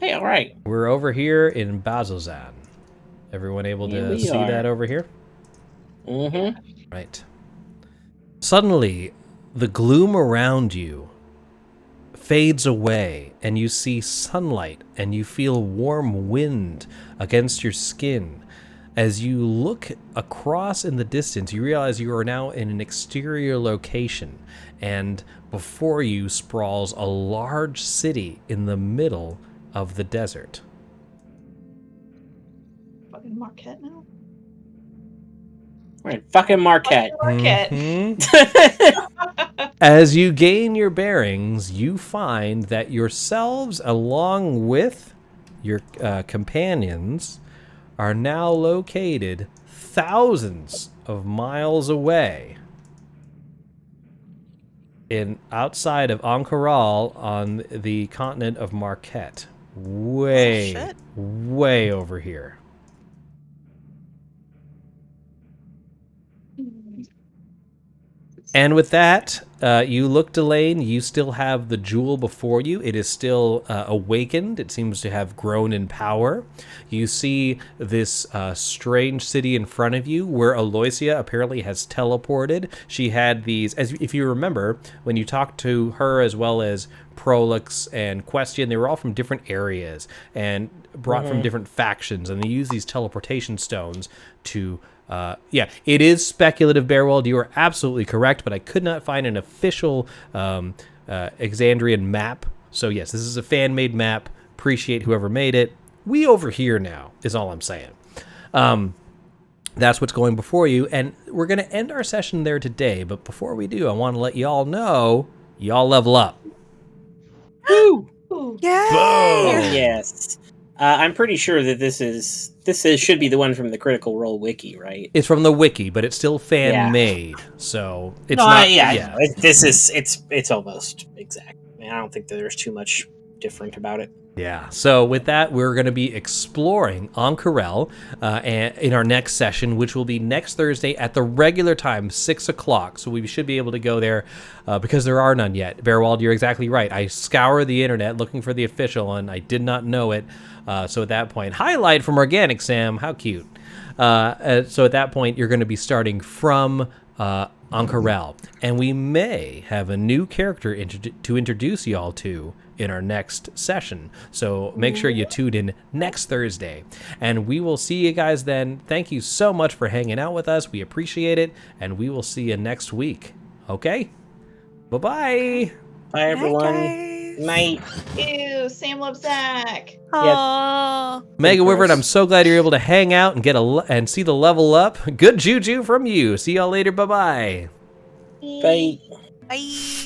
Hey, all right. We're over here in Bazozan. Everyone able Here to we see are. that over here? Mm-hmm. Right. Suddenly, the gloom around you fades away, and you see sunlight, and you feel warm wind against your skin. As you look across in the distance, you realize you are now in an exterior location, and before you sprawls a large city in the middle of the desert. Fucking Marquette now? We're in fucking Marquette. Marquette. Mhm. As you gain your bearings, you find that yourselves, along with your companions, are now located thousands of miles away outside of Ankaral on the continent of Marquette. Way, Oh, shit. way over here. And with that, you look, Delane, you still have the jewel before you. It is still awakened. It seems to have grown in power. You see this strange city in front of you where Aloysia apparently has teleported. She had these, if you remember, when you talked to her as well as Prolix and Question, they were all from different areas and brought from different factions, and they use these teleportation stones to it is speculative, Bearwald. You are absolutely correct, but I could not find an official Exandrian map. So yes, this is a fan-made map. Appreciate whoever made it. We over here now is all I'm saying. That's what's going before you, and we're going to end our session there today. But before we do, I want to let y'all know y'all level up. Woo! Yay! Boom! Yes. I'm pretty sure that this should be the one from the Critical Role wiki, right? It's from the wiki, but it's still fan-made, so it's it's almost exact. I mean, I don't think that there's too much different about it. Yeah. So with that, we're going to be exploring Ank'Harel in our next session, which will be next Thursday at the regular time, 6 o'clock. So we should be able to go there because there are none yet. Bearwald, you're exactly right. I scoured the internet looking for the official, and I did not know it. So at that point, highlight from Organic Sam, how cute. So at that point, you're going to be starting from Ank'Harel, and we may have a new character to introduce y'all to in our next session. So make sure you tune in next Thursday, and we will see you guys then. Thank you so much for hanging out with us. We appreciate it, and we will see you next week. Okay? Bye-bye. Bye, everyone. Guys. Night. Ew, Sam loves Zach. Aww. Mega Wyvern, I'm so glad you're able to hang out and and see the level up. Good juju from you. See y'all later. Bye-bye. Bye. Bye.